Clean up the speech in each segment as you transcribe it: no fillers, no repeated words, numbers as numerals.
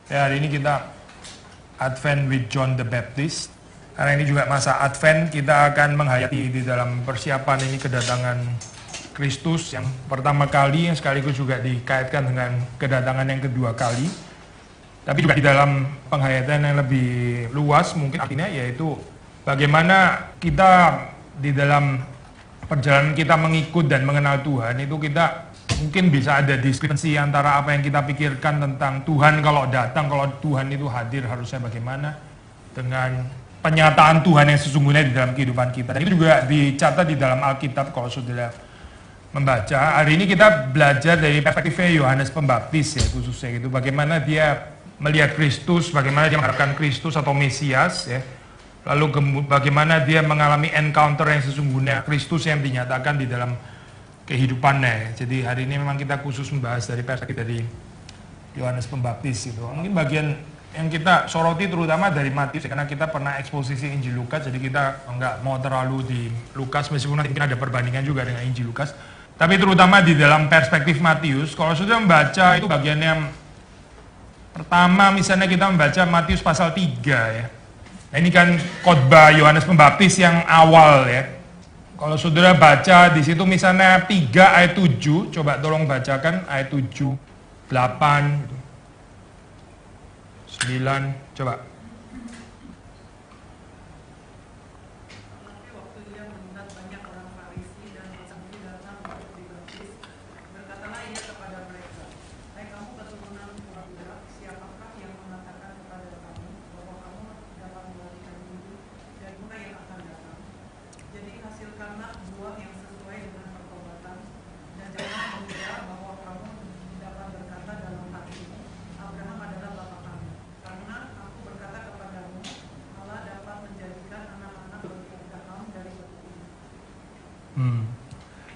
Ya, hari ini kita Advent with John the Baptist. Karena ini juga masa Advent, kita akan menghayati di dalam persiapan ini kedatangan Kristus yang pertama kali, yang sekaligus juga dikaitkan dengan kedatangan yang kedua kali. Tapi juga di dalam penghayatan yang lebih luas mungkin artinya, yaitu bagaimana kita di dalam perjalanan kita mengikut dan mengenal Tuhan, itu kita mungkin bisa ada diskrepansi antara apa yang kita pikirkan tentang Tuhan kalau datang, kalau Tuhan itu hadir harusnya bagaimana, dengan penyataan Tuhan yang sesungguhnya di dalam kehidupan kita. Dan itu juga dicatat di dalam Alkitab kalau saudara membaca. Hari ini kita belajar dari perspektifnya Yohanes Pembaptis ya, khususnya gitu, bagaimana dia melihat Kristus, bagaimana dia mengharapkan Kristus atau Mesias ya. Lalu bagaimana dia mengalami encounter yang sesungguhnya Kristus yang dinyatakan di dalam kehidupannya. Jadi hari ini memang kita khusus membahas dari perspektif dari Yohanes Pembaptis itu. Mungkin bagian yang kita soroti terutama dari Matius, karena kita pernah eksposisi Injil Lukas, jadi kita nggak mau terlalu di Lukas, meskipun nanti mungkin ada perbandingan juga dengan Injil Lukas. Tapi terutama di dalam perspektif Matius, kalau sudah membaca itu bagian yang pertama, misalnya kita membaca Matius pasal 3 ya. Nah ini kan khotbah Yohanes Pembaptis yang awal ya. Kalau saudara baca di situ misalnya 3 ayat 7, coba tolong bacakan ayat 7, 8, 9, coba.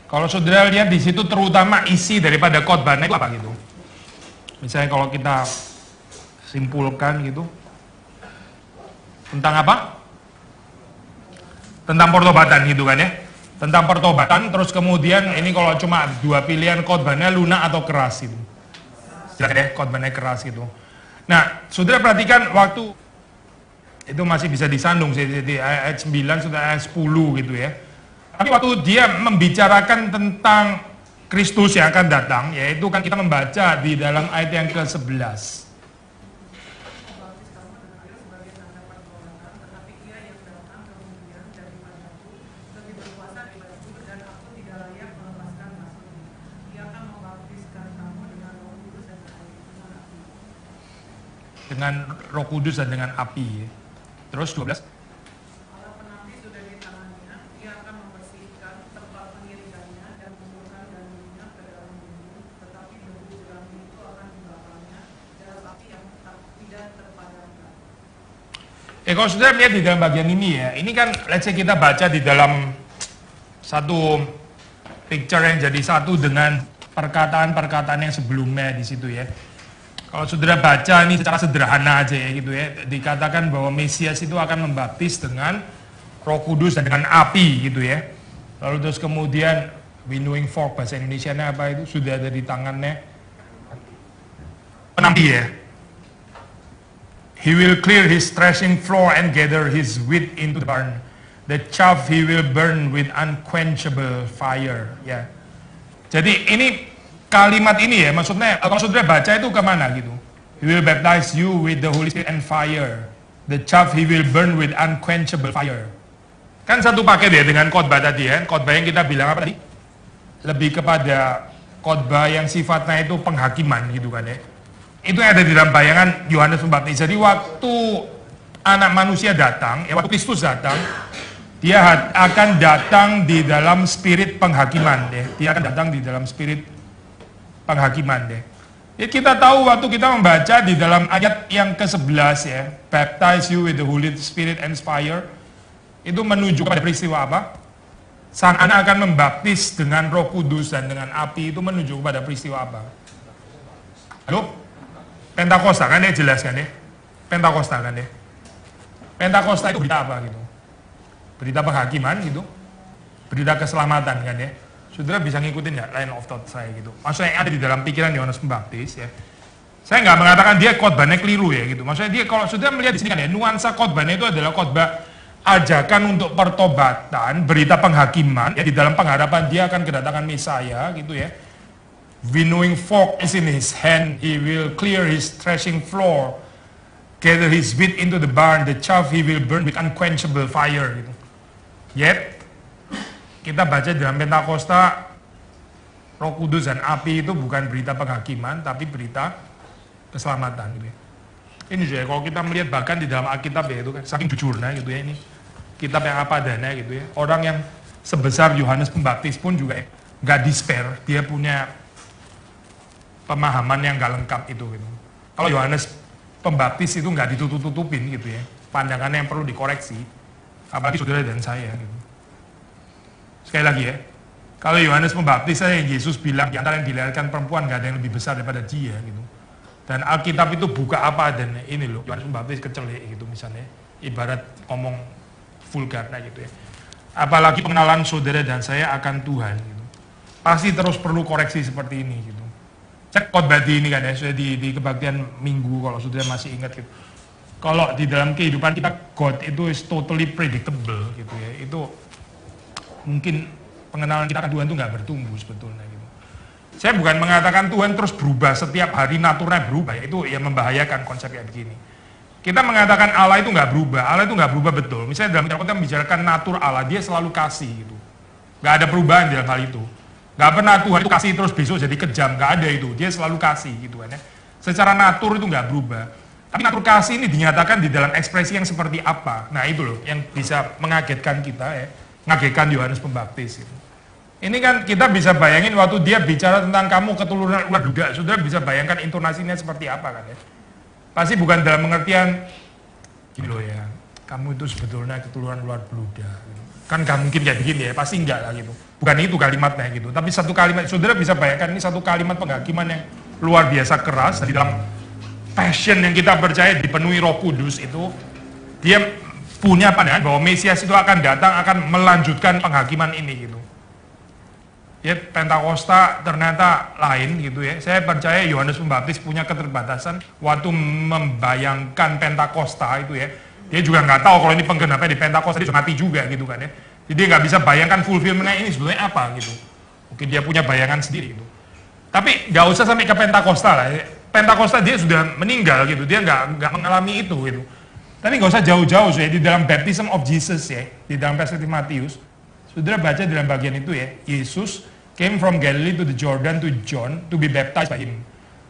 Kalau saudara lihat di situ terutama isi daripada khotbahnya itu apa gitu. Misalnya kalau kita simpulkan gitu. Tentang apa? Tentang pertobatan gitu kan ya. Tentang pertobatan, terus kemudian ini kalau cuma dua pilihan khotbahnya, lunak atau keras gitu. Jelas ya, khotbahnya keras gitu. Nah, saudara perhatikan waktu itu masih bisa disandung di ayat 9 sudah ayat 10 gitu ya. Tapi waktu dia membicarakan tentang Kristus yang akan datang, yaitu kan kita membaca di dalam ayat yang ke-11. Dengan Roh Kudus dan dengan api. Terus 12. Kalau sudah lihat di dalam bagian ini ya, ini kan let's say kita baca di dalam satu picture yang jadi satu dengan perkataan-perkataan yang sebelumnya di situ ya. Kalau saudara baca ini secara sederhana aja ya gitu ya, dikatakan bahwa Mesias itu akan membaptis dengan Roh Kudus dan dengan api gitu ya. Lalu terus kemudian winnowing fork, bahasa Indonesianya apa itu, sudah ada di tangannya penampi ya. He will clear his threshing floor and gather his wheat into the barn. The chaff he will burn with unquenchable fire. Ya. Jadi ini kalimat ini ya, maksudnya kalau saudara baca itu kemana gitu? He will baptize you with the Holy Spirit and fire. The chaff he will burn with unquenchable fire. Kan satu paket ya dengan khotbah tadi ya. Khotbah yang kita bilang apa tadi? Lebih kepada khotbah yang sifatnya itu penghakiman gitu kan ya. Itu yang ada di dalam bayangan Yohanes Pembaptis. Jadi waktu anak manusia datang, ya waktu Kristus datang, dia akan datang di dalam spirit penghakiman deh. Dia akan datang di dalam spirit penghakiman deh. Ya, kita tahu waktu kita membaca di dalam ayat yang ke-11 ya, baptize you with the Holy Spirit and fire, itu menunjukkan pada peristiwa apa? Sang anak akan membaptis dengan Roh Kudus dan dengan api, itu menunjukkan pada peristiwa apa? Halo? Pentakosta kan ya, jelas kan ya? Pentakosta kan ya? Pentakosta itu berita apa gitu? Berita penghakiman gitu? Berita keselamatan kan ya? Saudara bisa ngikutin nggak line of thought saya gitu? Maksudnya yang ada di dalam pikiran Yohanes Pembaptis ya. Saya nggak mengatakan dia khotbahnya keliru ya gitu. Maksudnya dia kalau sudah melihat di sini kan ya, nuansa khotbahnya itu adalah khotbah ajakan untuk pertobatan, berita penghakiman, ya di dalam pengharapan dia akan kedatangan Mesaya gitu ya. Winnowing fork is in his hand, he will clear his threshing floor, gather his wheat into the barn, the chaff he will burn with unquenchable fire gitu. Yet kita baca dalam Pentakosta, Roh Kudus dan api itu bukan berita penghakiman, tapi berita keselamatan gitu ya. Ini juga kalau kita melihat bahkan di dalam Alkitab ya itu kan saking jujurnya gitu ya, ini kitab yang apa adanya gitu ya. Orang yang sebesar Yohanes Pembaptis pun juga nggak despair, dia punya pemahaman yang nggak lengkap itu gitu. Kalau Yohanes Pembaptis itu nggak ditutup-tutupin gitu ya, pandangannya yang perlu dikoreksi, apalagi saudara dan saya gitu. Sekali lagi ya, kalau Yohanes Pembaptis saya Yesus bilang di antara yang dilahirkan perempuan nggak ada yang lebih besar daripada dia gitu. Dan Alkitab itu buka apa adanya, ini loh, Yohanes Pembaptis kecelek gitu misalnya, ibarat ngomong vulgar gitu ya. Apalagi pengenalan saudara dan saya akan Tuhan gitu. Pasti terus perlu koreksi seperti ini gitu. Cek khotbah ini kan ya, sudah di kebaktian Minggu kalau saudara masih ingat gitu. Kalau di dalam kehidupan kita, God itu is totally predictable gitu ya. Itu mungkin pengenalan kita akan Tuhan itu nggak bertumbuh sebetulnya gitu. Saya bukan mengatakan Tuhan terus berubah setiap hari, naturnya berubah, ya itu ya membahayakan konsep kayak begini. Kita mengatakan Allah itu nggak berubah, Allah itu nggak berubah betul. Misalnya dalam kita membicarakan natur Allah, dia selalu kasih gitu. Nggak ada perubahan dalam hal itu. Nggak pernah Tuhan itu kasih terus besok jadi kejam, nggak ada itu. Dia selalu kasih gitu kan ya. Secara natur itu nggak berubah. Tapi natur kasih ini dinyatakan di dalam ekspresi yang seperti apa. Nah itu loh yang bisa mengagetkan kita ya, mengagetkan Yohanes Pembaptis itu. Ini kan kita bisa bayangin waktu dia bicara tentang kamu keturunan ular duda, sudah bisa bayangkan intonasinya seperti apa kan ya. Pasti bukan dalam pengertian, gini loh ya, kamu itu sebetulnya keturunan ular beluda. Gitu. Kan gak mungkin kayak begini ya, pasti enggak lah gitu. Bukan itu kalimatnya gitu, tapi satu kalimat, saudara bisa bayangkan ini satu kalimat penghakiman yang luar biasa keras, di dalam passion yang kita percaya dipenuhi Roh Kudus itu, dia punya pandangan bahwa Mesias itu akan datang, akan melanjutkan penghakiman ini gitu. Ya Pentakosta ternyata lain gitu ya. Saya percaya Yohanes Pembaptis punya keterbatasan waktu membayangkan Pentakosta itu ya. Dia juga nggak tahu kalau ini penggenapnya di Pentakosta, dia mati juga gitu kan ya. Jadi dia nggak bisa bayangkan fulfillment-nya ini sebetulnya apa gitu. Mungkin dia punya bayangan sendiri gitu. Tapi nggak usah sampai ke Pentakosta lah. Pentakosta dia sudah meninggal gitu, dia nggak mengalami itu gitu. Tapi nggak usah jauh-jauh ya, di dalam Baptism of Jesus ya, di dalam perspektif Matius. Saudara baca dalam bagian itu ya, Yesus came from Galilee to the Jordan to John to be baptized by him.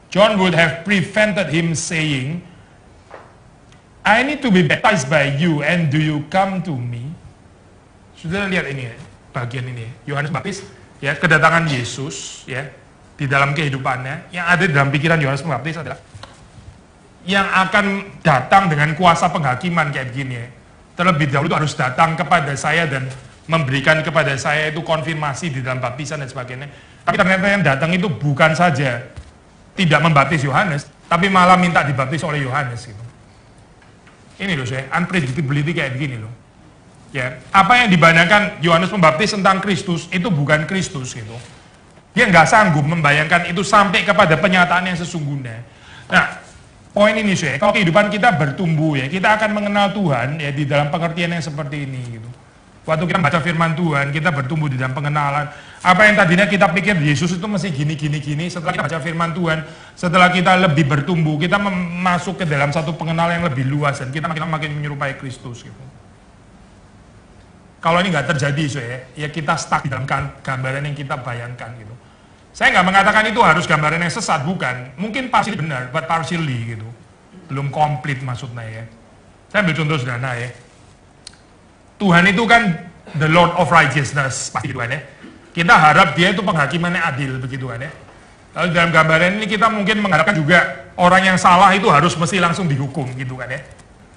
John would have prevented him saying, I need to be baptized by you and do you come to me? Saudara lihat ini ya, bagian ini ya, Yohanes Pembaptis ya, kedatangan Yesus ya, di dalam kehidupannya, yang ada dalam pikiran Yohanes Pembaptis adalah yang akan datang dengan kuasa penghakiman kayak begini ya. Terlebih dahulu itu harus datang kepada saya dan memberikan kepada saya itu konfirmasi di dalam baptisan dan sebagainya. Tapi ternyata yang datang itu bukan saja tidak membaptis Yohanes, tapi malah minta dibaptis oleh Yohanes gitu. Ini loh saya, unpredictability kayak begini loh. Ya, apa yang dibayangkan Yohanes Pembaptis tentang Kristus itu bukan Kristus gitu. Dia nggak sanggup membayangkan itu sampai kepada penyataan yang sesungguhnya. Nah, poin ini saya, kalau kehidupan kita bertumbuh ya, kita akan mengenal Tuhan ya di dalam pengertian yang seperti ini gitu. Waktu kita baca firman Tuhan, kita bertumbuh di dalam pengenalan. Apa yang tadinya kita pikir Yesus itu mesti gini, setelah kita baca firman Tuhan, setelah kita lebih bertumbuh, kita masuk ke dalam satu pengenalan yang lebih luas, dan kita makin menyerupai Kristus gitu. Kalau ini nggak terjadi, ya kita stuck di dalam gambaran yang kita bayangkan gitu. Saya nggak mengatakan itu harus gambaran yang sesat, bukan. Mungkin partially benar, but partially gitu. Belum komplit maksudnya ya. Saya ambil contoh sederhana ya. Tuhan itu kan the Lord of Righteousness, pasti gitu kan ya. Kita harap dia itu penghakimannya adil, begitu kan ya. Lalu dalam gambaran ini kita mungkin mengharapkan juga orang yang salah itu harus mesti langsung dihukum, gitu kan ya.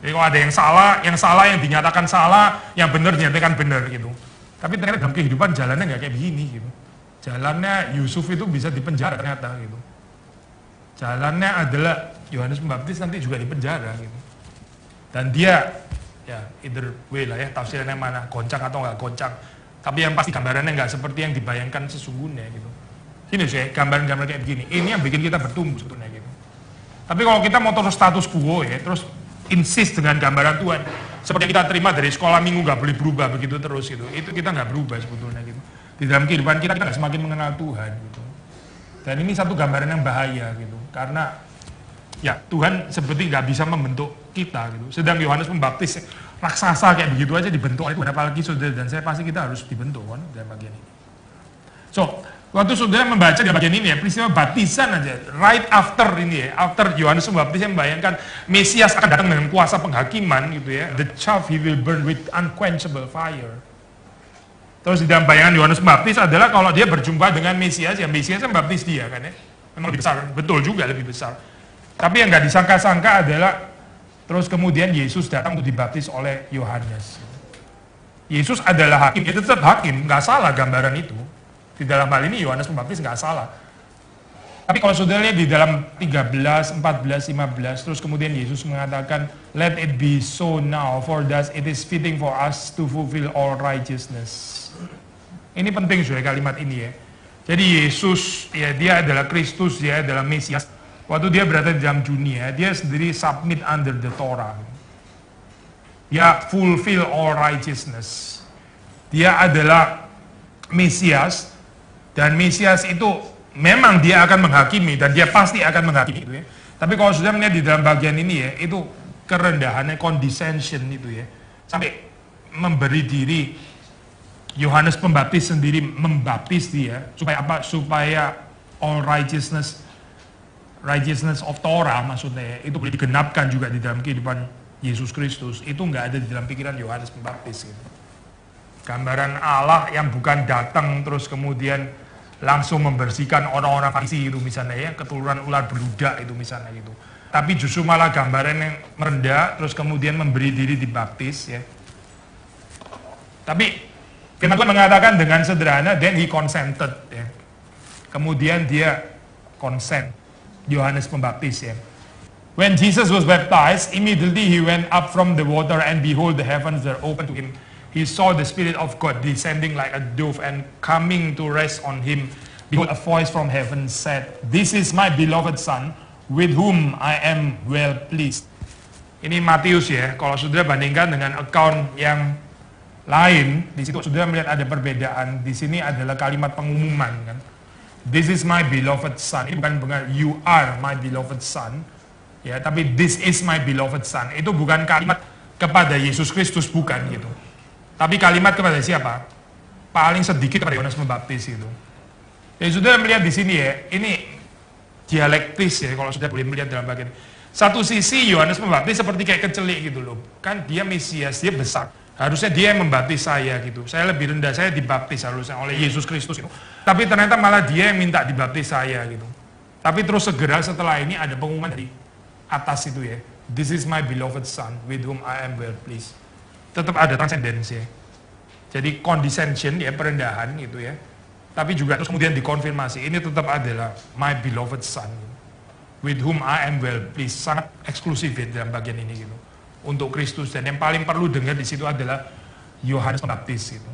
Jadi kalau ada yang salah yang dinyatakan salah, yang benar dinyatakan benar gitu. Tapi ternyata dalam kehidupan jalannya nggak kayak begini gitu. Jalannya Yusuf itu bisa dipenjara ternyata gitu. Jalannya adalah Yohanes Pembaptis nanti juga dipenjara gitu. Dan dia ya either way lah ya, tafsirannya mana, goncang atau nggak goncang, tapi yang pasti gambarannya nggak seperti yang dibayangkan sesungguhnya gitu. Ini sih gambaran-gambaran kayak begini, ini yang bikin kita bertumbuh sebetulnya gitu. Tapi kalau kita mau terus status quo ya, terus insist dengan gambaran Tuhan, seperti yang kita terima dari sekolah minggu nggak boleh berubah begitu terus gitu, itu kita nggak berubah sebetulnya gitu. Di dalam kehidupan kita nggak semakin mengenal Tuhan gitu. Dan ini satu gambaran yang bahaya gitu, karena ya Tuhan seperti nggak bisa membentuk kita gitu. Sedang Yohanes Pembaptis raksasa kayak begitu aja dibentuk oleh Tuhan, apalagi saudara dan saya pasti kita harus dibentuk kan dalam bagian ini. So, waktu saudara membaca di bagian ini ya, peristiwa baptisan aja, right after ini ya, after Yohanes Pembaptis yang membayangkan Mesias akan datang dengan kuasa penghakiman gitu ya, the chaff he will burn with unquenchable fire. Terus di dalam bayangan Yohanes Pembaptis adalah kalau dia berjumpa dengan Mesias, ya Mesias yang baptis dia kan ya, memang lebih besar, betul juga lebih besar. Tapi yang nggak disangka-sangka adalah terus kemudian Yesus datang untuk dibaptis oleh Yohanes. Yesus adalah hakim, dia tetap hakim, nggak salah gambaran itu. Di dalam hal ini Yohanes Pembaptis nggak salah. Tapi kalau saudara lihat di dalam 13, 14, 15, terus kemudian Yesus mengatakan, let it be so now, for thus it is fitting for us to fulfill all righteousness. Ini penting saudara kalimat ini ya. Jadi Yesus, ya dia adalah Kristus, dia adalah Mesias. Waktu dia berada di dalam dunia, dia sendiri submit under the Torah. Dia fulfill all righteousness. Dia adalah Mesias, dan Mesias itu memang dia akan menghakimi, dan dia pasti akan menghakimi gitu ya. Tapi kalau sudah melihat di dalam bagian ini ya, itu kerendahannya, condescension itu ya, sampai memberi diri. Yohanes Pembaptis sendiri membaptis dia, supaya apa? Supaya all righteousness of Torah maksudnya ya, itu boleh digenapkan juga di dalam kehidupan Yesus Kristus. Itu nggak ada di dalam pikiran Yohanes Pembaptis gitu. Gambaran Allah yang bukan datang terus kemudian langsung membersihkan orang-orang Farisi itu misalnya ya, keturunan ular beludak itu misalnya gitu. Tapi justru malah gambaran yang merendah terus kemudian memberi diri dibaptis ya. Tapi firman Tuhan mengatakan dengan sederhana, then he consented ya. Kemudian dia consent, Yohanes Pembaptis ya. When Jesus was baptized, immediately he went up from the water, and behold, the heavens were opened to him. He saw the Spirit of God descending like a dove and coming to rest on him. Behold, a voice from heaven said, this is my beloved Son, with whom I am well pleased. Ini Matius ya, kalau sudah bandingkan dengan account yang lain, di situ sudah melihat ada perbedaan. Di sini adalah kalimat pengumuman kan. This is my beloved Son. Ini bukan you are my beloved Son. Ya, tapi this is my beloved Son. Itu bukan kalimat kepada Yesus Kristus, bukan gitu. Tapi kalimat kepada siapa? Paling sedikit kepada Yohanes Pembaptis itu. Ya sudah melihat di sini ya, ini dialektis ya kalau sudah boleh melihat dalam bagian. Satu sisi Yohanes Pembaptis seperti kayak kecelik gitu loh. Kan dia Mesias, dia besar. Harusnya dia yang membaptis saya gitu. Saya lebih rendah, saya dibaptis harusnya oleh Yesus Kristus itu. Tapi ternyata malah dia yang minta dibaptis saya gitu. Tapi terus segera setelah ini ada pengumuman dari atas itu ya. This is my beloved Son, with whom I am well pleased. Tetap ada transcendensi ya. Jadi condescension ya, perendahan gitu ya. Tapi juga terus kemudian dikonfirmasi, ini tetap adalah my beloved Son, with whom I am well pleased. Sangat eksklusif ya dalam bagian ini gitu. Untuk Kristus, dan yang paling perlu dengar di situ adalah Yohanes Pembaptis itu.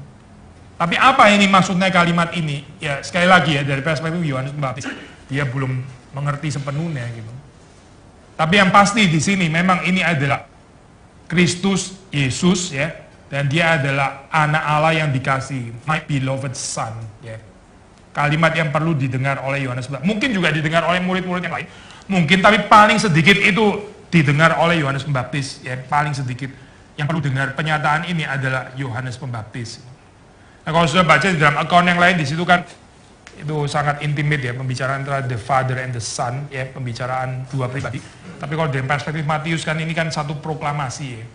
Tapi apa ini maksudnya kalimat ini? Ya sekali lagi ya, dari perspektif Yohanes Pembaptis, dia belum mengerti sepenuhnya gitu. Tapi yang pasti di sini memang ini adalah Kristus Yesus ya, dan dia adalah anak Allah yang dikasihi, my beloved Son ya. Kalimat yang perlu didengar oleh Yohanes Pembaptis. Mungkin juga didengar oleh murid-murid yang lain. Mungkin, tapi paling sedikit itu didengar oleh Yohanes Pembaptis ya, paling sedikit yang perlu dengar pernyataan ini adalah Yohanes Pembaptis. Nah kalau sudah baca di dalam account yang lain di situ kan itu sangat intimate ya, pembicaraan antara the father and the son ya, pembicaraan dua pribadi. Tapi kalau dari perspektif Matius kan ini kan satu proklamasi ya.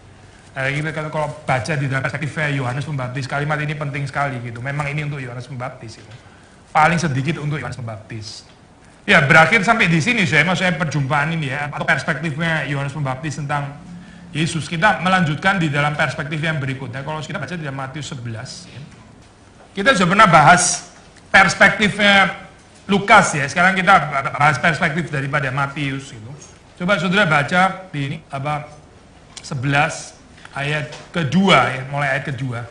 Nah, kita kalau baca di dalam perspektif Yohanes Pembaptis, kalimat ini penting sekali gitu. Memang ini untuk Yohanes Pembaptis itu. Paling sedikit untuk Yohanes Pembaptis. Ya berakhir sampai di sini maksudnya perjumpaan ini ya, atau perspektifnya Yohanes Pembaptis tentang Yesus. Kita melanjutkan di dalam perspektif yang berikutnya. Kalau kita baca di dalam Matius 11 ya, kita sudah pernah bahas perspektifnya Lukas ya. Sekarang kita bahas perspektif daripada Matius itu. Coba saudara baca di ini 11 ayat kedua ya, mulai ayat kedua.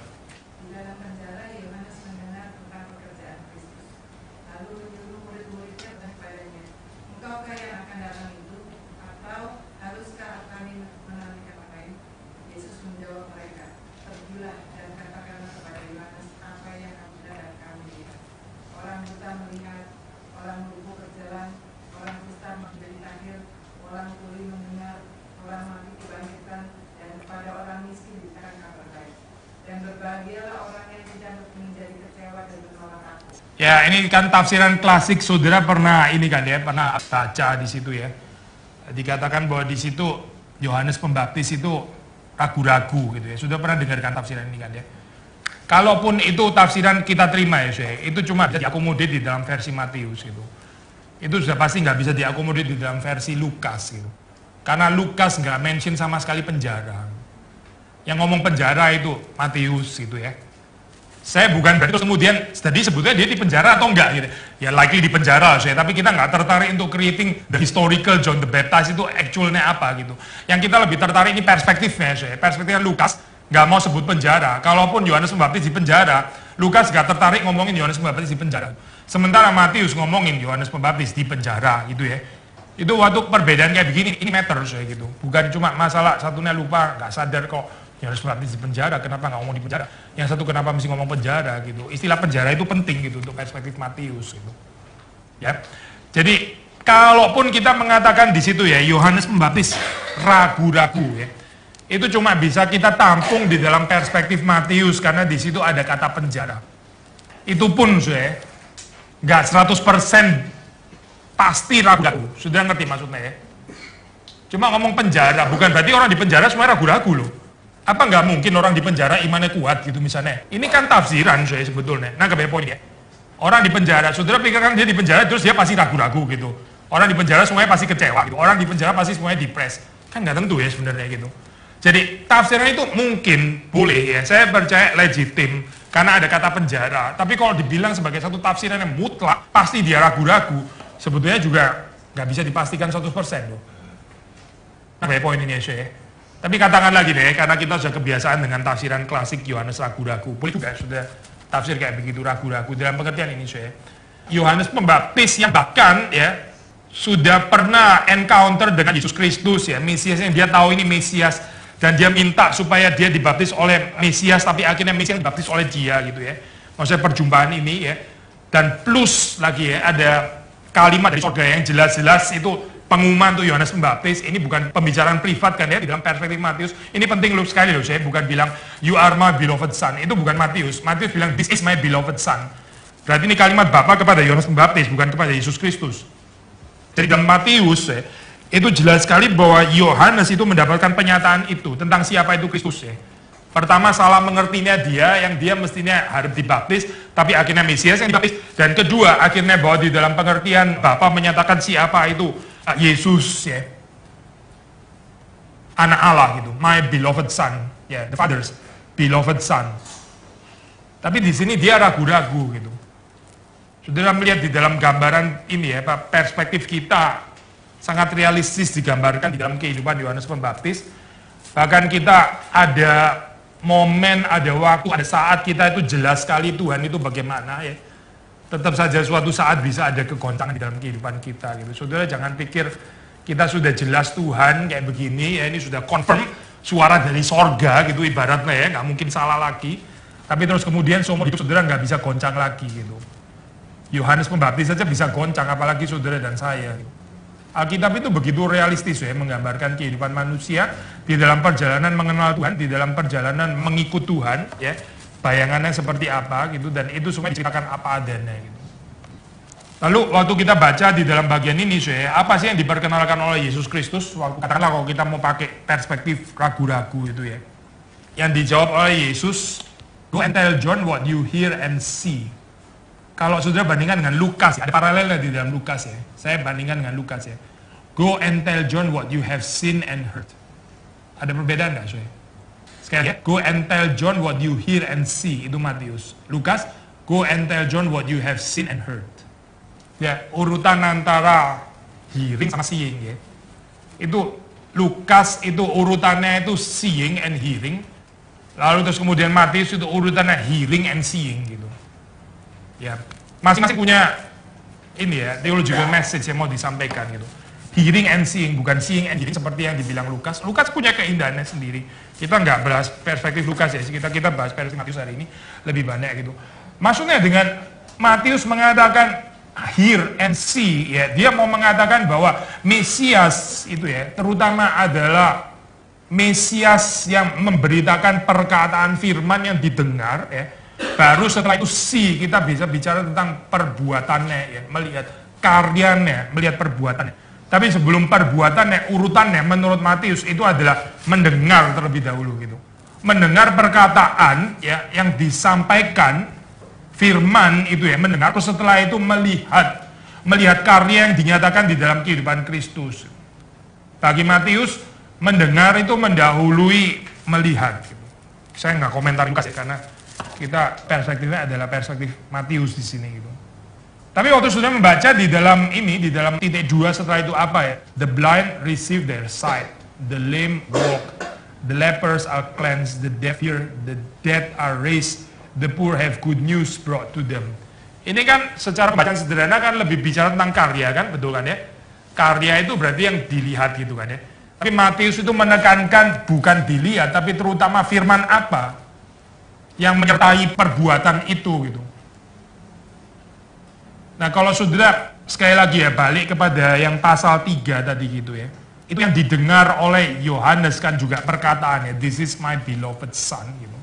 Ya, ini kan tafsiran klasik, saudara pernah ini kan ya, pernah baca di situ ya. Dikatakan bahwa di situ Yohanes Pembaptis itu ragu-ragu gitu ya. Sudah pernah dengarkan tafsiran ini kan ya. Kalaupun itu tafsiran kita terima ya, saya, itu cuma bisa diakomodir di dalam versi Matius gitu. Itu sudah pasti nggak bisa diakomodir di dalam versi Lukas gitu. Karena Lukas nggak mention sama sekali penjara. Yang ngomong penjara itu Matius gitu ya. Saya bukan berarti terus kemudian tadi sebetulnya dia di penjara atau enggak gitu. Ya likely di penjara saya, tapi kita nggak tertarik untuk creating the historical John the Baptist itu actualnya apa gitu. Yang kita lebih tertarik ini perspektifnya saya. Perspektifnya Lukas nggak mau sebut penjara. Kalaupun Yohanes Pembaptis di penjara, Lukas nggak tertarik ngomongin Yohanes Pembaptis di penjara. Sementara Matius ngomongin Yohanes Pembaptis di penjara gitu ya. Itu waktu perbedaan kayak begini, ini matter saya gitu. Bukan cuma masalah satunya lupa, nggak sadar kok Yohanes Pembaptis di penjara, kenapa nggak ngomong di penjara? Yang satu kenapa mesti ngomong penjara gitu. Istilah penjara itu penting gitu untuk perspektif Matius gitu. Ya. Jadi kalaupun kita mengatakan di situ ya Yohanes Pembaptis ragu-ragu ya. Itu cuma bisa kita tampung di dalam perspektif Matius karena di situ ada kata penjara. Itu pun saya nggak 100% pasti ragu-ragu. Sudah ngerti maksudnya ya? Cuma ngomong penjara, bukan berarti orang di penjara semua ragu-ragu loh. Apa nggak mungkin orang di penjara imannya kuat gitu misalnya? Ini kan tafsiran saya sebetulnya. Nah kebayang poin ya. Orang di penjara, saudara pikirkan dia di penjara terus dia pasti ragu-ragu gitu. Orang di penjara semuanya pasti kecewa gitu. Orang di penjara pasti semuanya depres. Kan nggak tentu ya sebenarnya gitu. Jadi tafsiran itu mungkin boleh ya. Saya percaya legitim karena ada kata penjara. Tapi kalau dibilang sebagai satu tafsiran yang mutlak pasti dia ragu-ragu. Sebetulnya juga nggak bisa dipastikan 100% loh. Nah kayak poin ini ya. Tapi katakan lagi deh, karena kita sudah kebiasaan dengan tafsiran klasik Yohanes ragu-ragu. Boleh juga sudah tafsir kayak begitu ragu-ragu dalam pengertian ini saya. Yohanes Pembaptis yang bahkan ya sudah pernah encounter dengan Yesus Kristus ya, Mesias yang dia tahu ini Mesias dan dia minta supaya dia dibaptis oleh Mesias, tapi akhirnya Mesias dibaptis oleh dia gitu ya. Maksudnya perjumpaan ini ya. Dan plus lagi ya ada kalimat dari surga yang jelas-jelas itu pengumuman untuk Yohanes Pembaptis. Ini bukan pembicaraan privat kan ya di dalam perspektif Matius. Ini penting loh sekali loh, saya bukan bilang you are my beloved son. Itu bukan Matius. Matius bilang this is my beloved son. Berarti ini kalimat Bapa kepada Yohanes Pembaptis, bukan kepada Yesus Kristus. Jadi dalam Matius ya, itu jelas sekali bahwa Yohanes itu mendapatkan penyataan itu tentang siapa itu Kristus ya. Pertama salah mengertinya dia, yang dia mestinya harus dibaptis, tapi akhirnya Mesias yang dibaptis. Dan kedua akhirnya bahwa di dalam pengertian Bapa menyatakan siapa itu Yesus ya, anak Allah gitu, my beloved son, ya, the father's beloved son. Tapi di sini dia ragu-ragu gitu. Saudara melihat di dalam gambaran ini ya, perspektif kita sangat realistis digambarkan di dalam kehidupan Yohanes Pembaptis. Bahkan kita ada momen, ada waktu, ada saat kita itu jelas sekali Tuhan itu bagaimana ya. Tetap saja suatu saat bisa ada kegoncangan di dalam kehidupan kita gitu. Saudara jangan pikir kita sudah jelas Tuhan kayak begini ya, ini sudah confirm suara dari sorga gitu ibaratnya ya, nggak mungkin salah lagi. Tapi terus kemudian seumur hidup saudara nggak bisa goncang lagi gitu. Yohanes Pembaptis saja bisa goncang, apalagi saudara dan saya. Gitu. Alkitab itu begitu realistis ya, menggambarkan kehidupan manusia di dalam perjalanan mengenal Tuhan, di dalam perjalanan mengikut Tuhan ya. Bayangannya seperti apa gitu, dan itu semua diceritakan apa adanya gitu. Lalu waktu kita baca di dalam bagian ini saya, apa sih yang diperkenalkan oleh Yesus Kristus? Katakanlah kalau kita mau pakai perspektif ragu-ragu itu ya. Yang dijawab oleh Yesus, go and tell John what you hear and see. Kalau saudara bandingkan dengan Lukas, ada paralelnya di dalam Lukas ya. Saya bandingkan dengan Lukas ya. Go and tell John what you have seen and heard. Ada perbedaan nggak saya? Sekali lagi, go and tell John what you hear and see, itu Matius. Lukas, go and tell John what you have seen and heard. Ya, urutan antara hearing sama seeing ya. Itu Lukas itu urutannya itu seeing and hearing. Lalu terus kemudian Matius itu urutannya hearing and seeing gitu. Ya, masing-masing punya ini ya, theological message yang mau disampaikan gitu. Hearing and seeing, bukan seeing and hearing seperti yang dibilang Lukas. Lukas punya keindahannya sendiri. Kita nggak bahas perspektif Lukas ya, kita bahas perspektif Matius hari ini lebih banyak gitu. Maksudnya dengan Matius mengatakan hear and see, ya dia mau mengatakan bahwa Mesias itu ya, terutama adalah Mesias yang memberitakan perkataan firman yang didengar ya, Baru setelah itu C, kita bisa bicara tentang perbuatannya, ya, melihat karyanya, melihat perbuatannya. Tapi sebelum perbuatannya, urutannya menurut Matius itu adalah mendengar terlebih dahulu gitu. Mendengar perkataan ya yang disampaikan firman itu ya, mendengar, terus setelah itu melihat karya yang dinyatakan di dalam kehidupan Kristus. Bagi Matius, mendengar itu mendahului melihat. Gitu. Saya nggak komentar Lukas ya, karena kita perspektifnya adalah perspektif Matius di sini gitu. Tapi waktu sudah membaca di dalam titik 2 setelah itu apa ya? The blind receive their sight, the lame walk, the lepers are cleansed, the deaf hear, the dead are raised, the poor have good news brought to them. Ini kan secara pembacaan sederhana kan lebih bicara tentang karya kan, betul kan ya? Karya itu berarti yang dilihat gitu kan ya. Tapi Matius itu menekankan bukan dilihat, tapi terutama firman apa yang menyertai perbuatan itu gitu. Nah kalau saudara sekali lagi ya balik kepada yang pasal 3 tadi gitu ya. Itu yang didengar oleh Yohanes kan juga perkataannya, this is my beloved son gitu.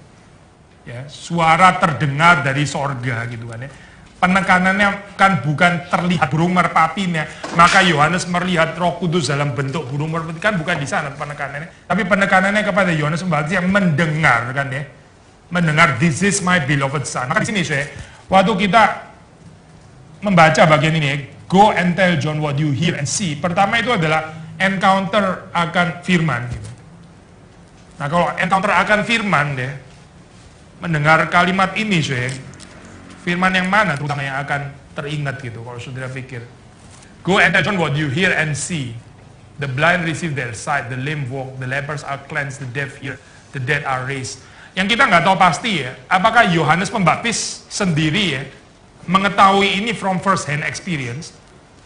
Ya, suara terdengar dari sorga gitu kan ya. Penekanannya kan bukan terlihat burung merpatinya, maka Yohanes melihat Roh Kudus dalam bentuk burung merpati, kan bukan di sana penekanannya. Tapi penekanannya kepada Yohanes Pembaptis yang mendengar kan ya. Mendengar this is my beloved son. Maka di sini saya, waktu kita membaca bagian ini, go and tell John what you hear and see. Pertama itu adalah encounter akan firman. Gitu. Nah kalau encounter akan firman deh, mendengar kalimat ini saya, firman yang mana terutama yang akan teringat gitu. Kalau saudara pikir, go and tell John what you hear and see. The blind receive their sight, the lame walk, the lepers are cleansed, the deaf hear, the dead are raised. Yang kita nggak tahu pasti ya, apakah Yohanes Pembaptis sendiri ya mengetahui ini from first hand experience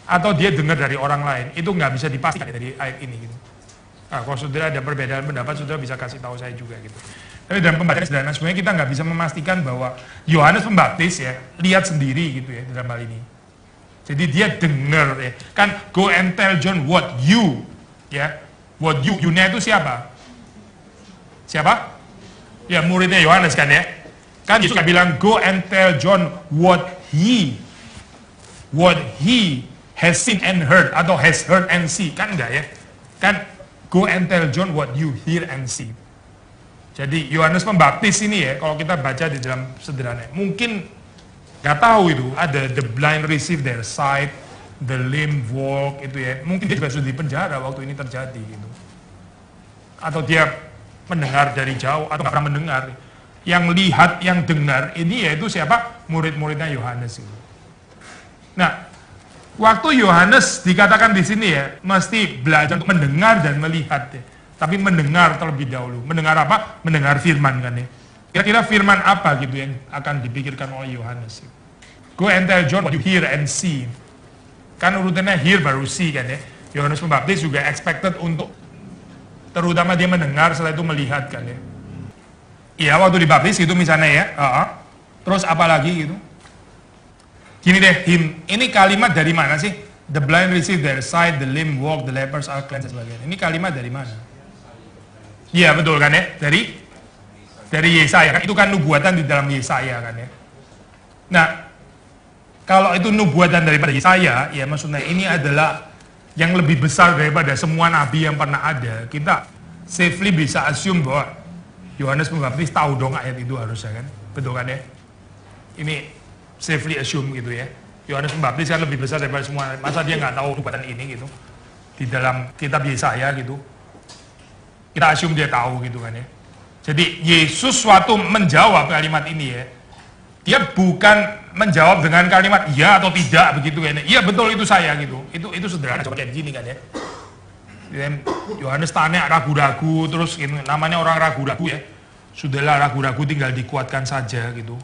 atau dia dengar dari orang lain, itu nggak bisa dipastikan dari ayat ini gitu. Nah, kalau saudara ada perbedaan pendapat, saudara bisa kasih tahu saya juga gitu. Tapi dalam pembacaan sederhana sebenarnya kita nggak bisa memastikan bahwa Yohanes Pembaptis ya lihat sendiri gitu ya dalam hal ini. Jadi dia dengar ya, kan go and tell John what you ya, what you-nya itu siapa? Siapa? Ya muridnya Yohanes kan ya. Kan Yesus nggak bilang go and tell John what he has seen and heard atau has heard and see, kan enggak ya? Kan go and tell John what you hear and see. Jadi Yohanes Pembaptis ini ya, kalau kita baca di dalam sederhana, mungkin nggak tahu itu ada the blind receive their sight, the lame walk itu ya. Mungkin dia juga sudah di penjara waktu ini terjadi gitu. Atau dia mendengar dari jauh atau nggak pernah mendengar. Yang lihat, yang dengar ini yaitu siapa? Murid-muridnya Yohanes itu. Nah, waktu Yohanes dikatakan di sini ya, mesti belajar untuk mendengar dan melihat ya. Tapi mendengar terlebih dahulu. Mendengar apa? Mendengar firman kan ya. Kira-kira firman apa gitu yang akan dipikirkan oleh Yohanes? Go and tell John what you hear and see. Kan urutannya hear baru see kan ya. Yohanes Pembaptis juga expected untuk terutama dia mendengar, setelah itu melihat kan ya. Iya waktu dibaptis gitu misalnya ya. Terus apa lagi gitu. Gini deh, ini kalimat dari mana sih? The blind receive their sight, the lame walk, the lepers are cleansed dan sebagainya. Ini kalimat dari mana? Iya betul kan ya, dari Yesaya kan, itu kan nubuatan di dalam Yesaya kan ya. Nah, kalau itu nubuatan daripada Yesaya, ya maksudnya ini adalah yang lebih besar daripada semua nabi yang pernah ada. Kita safely bisa assume bahwa Yohanes Pembaptis tahu dong ayat itu harusnya kan, betul kan ya? Ini safely assume gitu ya. Yohanes Pembaptis kan lebih besar daripada semua, masa dia nggak tahu nubuatan ini gitu di dalam kitab Yesaya gitu. Kita assume dia tahu gitu kan ya. Jadi Yesus waktu menjawab kalimat ini ya, dia bukan menjawab dengan kalimat iya atau tidak begitu kan. Iya betul itu saya gitu. Itu sederhana coba kayak gini kan ya. Yohanes tanya ragu-ragu terus gitu, namanya orang ragu-ragu ya. Sudahlah ragu-ragu tinggal dikuatkan saja gitu.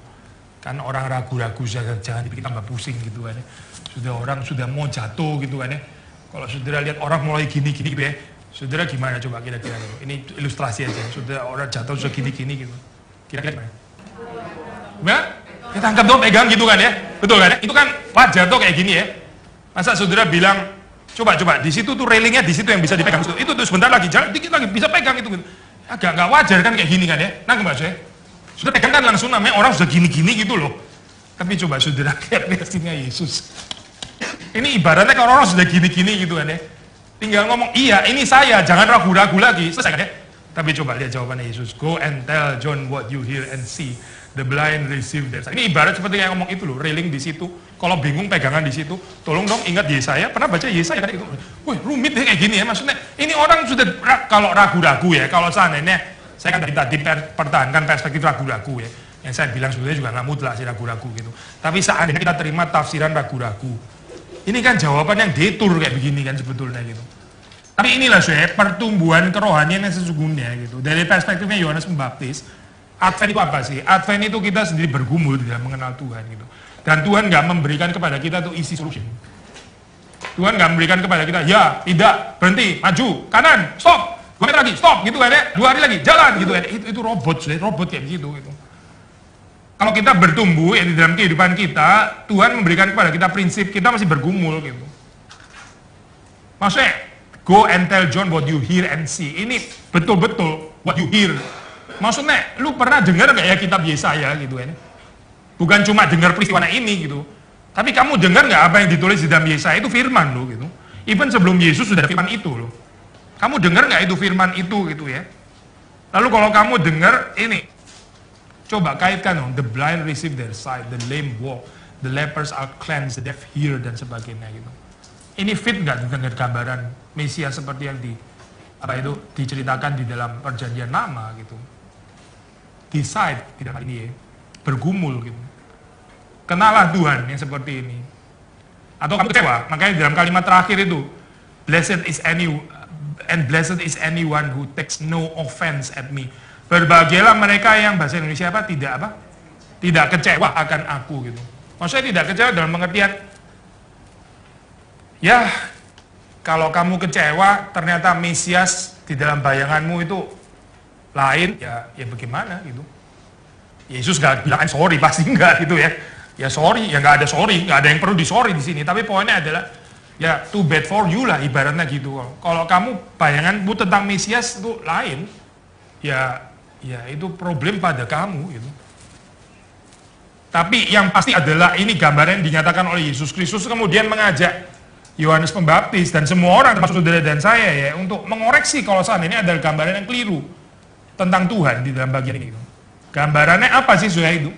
Kan orang ragu-ragu jangan dibikin tambah pusing gitu kan ya. Sudah mau jatuh gitu kan ya. Kalau saudara lihat orang mulai gini-gini gitu ya. Saudara gimana coba kira-kira gitu. Ini ilustrasi aja. Saudara orang jatuh sudah gini-gini gitu. Kira-kira gimana? Gimana? Kita angkat dong, pegang gitu kan ya. Betul kan ya? Itu kan wajar tuh kayak gini ya. Masa saudara bilang, coba di situ tuh railingnya di situ yang bisa dipegang. Itu tuh sebentar lagi, jangan dikit lagi bisa pegang itu. Agak nggak wajar kan kayak gini kan ya. Nah kembali saya. Sudah pegang kan langsung namanya orang sudah gini-gini gitu loh. Tapi coba saudara lihat reaksinya Yesus. Ini ibaratnya kalau orang sudah gini-gini gitu kan ya. Tinggal ngomong, iya ini saya, jangan ragu-ragu lagi. Selesai kan ya? Tapi coba lihat jawabannya Yesus. Go and tell John what you hear and see. The blind receive their sight. Ini ibarat seperti yang ngomong itu loh, railing di situ. Kalau bingung pegangan di situ, tolong dong ingat Yesaya. Pernah baca Yesaya kan itu? Wih rumit ya kayak gini ya. Maksudnya ini orang sudah kalau ragu-ragu ya. Kalau seandainya saya kan tadi pertahankan perspektif ragu-ragu ya. Yang saya bilang sebetulnya juga nggak mutlak sih ragu-ragu gitu. Tapi seandainya kita terima tafsiran ragu-ragu, ini kan jawaban yang detur kayak begini kan sebetulnya gitu. Tapi inilah saya pertumbuhan kerohanian yang sesungguhnya gitu. Dari perspektifnya Yohanes Pembaptis, Advent itu apa sih? Advent itu kita sendiri bergumul di dalam mengenal Tuhan gitu. Dan Tuhan nggak memberikan kepada kita tuh easy solution. Tuhan nggak memberikan kepada kita, ya, tidak, berhenti, maju, kanan, stop, 2 meter lagi, stop, gitu kan ya, 2 hari lagi, jalan, gitu kan. Itu robot kayak begitu gitu. Kalau kita bertumbuh ya, di dalam kehidupan kita, Tuhan memberikan kepada kita prinsip, kita masih bergumul gitu. Maksudnya, go and tell John what you hear and see. Ini betul-betul what you hear. Maksudnya, lu pernah dengar nggak ya kitab Yesaya gitu kan? Bukan cuma dengar peristiwa ini gitu. Tapi kamu dengar nggak apa yang ditulis di dalam Yesaya itu firman lo gitu. Even sebelum Yesus sudah firman itu loh. Kamu dengar nggak itu firman itu gitu ya? Lalu kalau kamu dengar ini, coba kaitkan dong, the blind receive their sight, the lame walk, the lepers are cleansed, the deaf hear dan sebagainya gitu. Ini fit nggak dengan gambaran Mesias seperti yang diceritakan di dalam perjanjian lama gitu. Decide tidak ini ya, bergumul gitu. Kenalah Tuhan yang seperti ini. Atau kamu kecewa, makanya dalam kalimat terakhir itu, blessed is anyone who takes no offense at me. Berbahagialah mereka yang bahasa Indonesia tidak kecewa akan aku gitu. Maksudnya tidak kecewa dalam pengertian, ya kalau kamu kecewa ternyata Mesias di dalam bayanganmu itu lain, ya bagaimana gitu. Yesus gak bilang sorry, pasti enggak gitu ya. Ya sorry, ya nggak ada sorry, nggak ada yang perlu disorry di sini. Tapi poinnya adalah ya too bad for you lah ibaratnya gitu. Kalau kamu bayanganmu tentang Mesias itu lain, ya itu problem pada kamu gitu. Tapi yang pasti adalah ini gambaran yang dinyatakan oleh Yesus Kristus kemudian mengajak Yohanes Pembaptis dan semua orang termasuk saudara dan saya ya untuk mengoreksi kalau saat ini adalah gambaran yang keliru tentang Tuhan di dalam bagian ini. Gambarannya apa sih saudara itu?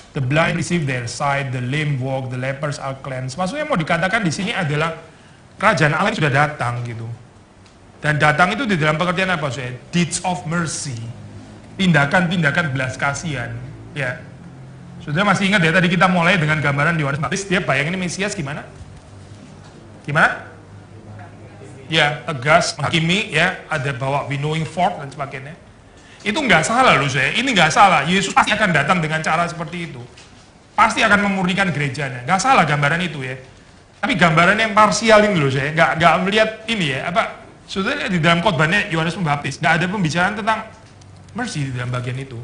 The blind receive their sight, the lame walk, the lepers are cleansed. Maksudnya mau dikatakan di sini adalah kerajaan Allah sudah datang gitu. Dan datang itu di dalam pengertian apa saudara? Deeds of mercy, tindakan-tindakan belas kasihan. Ya, saudara masih ingat ya tadi kita mulai dengan gambaran Yohanes Pembaptis. Dia bayangin Mesias gimana? Gimana? Ya, tegas, menghakimi, ya, ada bawa winnowing fork dan sebagainya. Itu nggak salah loh saya, ini nggak salah. Yesus pasti akan datang dengan cara seperti itu. Pasti akan memurnikan gerejanya. Nggak salah gambaran itu ya. Tapi gambaran yang parsial ini loh saya, nggak melihat ini ya, saudara di dalam khotbahnya Yohanes Pembaptis, nggak ada pembicaraan tentang mercy di dalam bagian itu.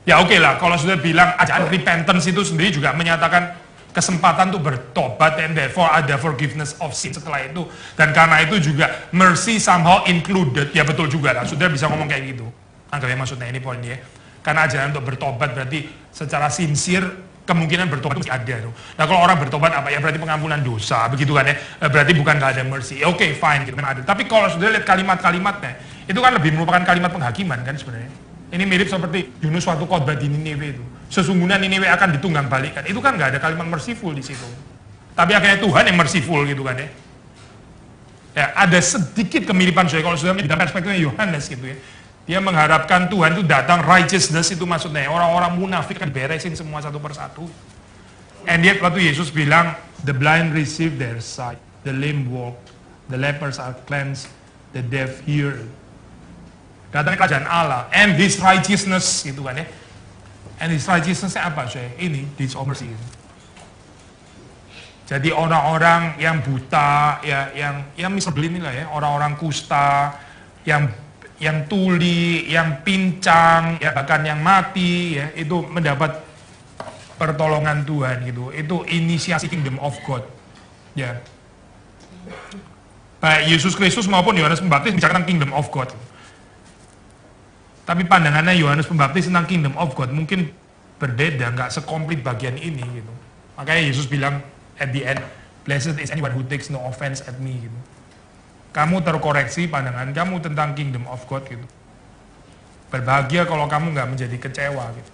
Ya oke lah, kalau sudah bilang ajaran repentance itu sendiri juga menyatakan kesempatan untuk bertobat and therefore ada forgiveness of sin setelah itu. Dan karena itu juga mercy somehow included, ya betul juga lah, sudah bisa ngomong kayak gitu. Anggapnya maksudnya ini poinnya. Karena ajaran untuk bertobat berarti secara sincere kemungkinan bertobat itu masih ada. Nah kalau orang bertobat apa ya berarti pengampunan dosa, begitu kan ya. Berarti bukan gak ada mercy. Oke, fine gitu kan ada. Tapi kalau sudah lihat kalimat-kalimatnya, itu kan lebih merupakan kalimat penghakiman kan sebenarnya. Ini mirip seperti Yunus suatu khotbah di Niniwe itu. Sesungguhnya Niniwe akan ditunggang balikan. Itu kan nggak ada kalimat merciful di situ. Tapi akhirnya Tuhan yang merciful gitu kan ya. Ya ada sedikit kemiripan saya kalau sudah di dalam perspektifnya Yohanes gitu ya. Dia mengharapkan Tuhan itu datang righteousness itu maksudnya orang-orang munafik kan beresin semua satu persatu. And yet waktu Yesus bilang the blind receive their sight, the lame walk, the lepers are cleansed, the deaf hear. Datangnya kerajaan Allah and His righteousness gitu kan ya. And His righteousness apa saya? Ini deeds of mercy. Jadi orang-orang yang buta, ya yang miserable inilah ya, orang-orang kusta, yang tuli, yang pincang, ya bahkan yang mati, ya itu mendapat pertolongan Tuhan gitu. Itu inisiasi kingdom of God. Ya. Baik Yesus Kristus maupun Yohanes Pembaptis bicara tentang kingdom of God. Tapi pandangannya Yohanes Pembaptis tentang Kingdom of God mungkin berbeda, nggak sekomplit bagian ini gitu. Makanya Yesus bilang at the end, blessed is anyone who takes no offense at me gitu. Kamu terkoreksi pandangan kamu tentang Kingdom of God gitu. Berbahagia kalau kamu nggak menjadi kecewa gitu.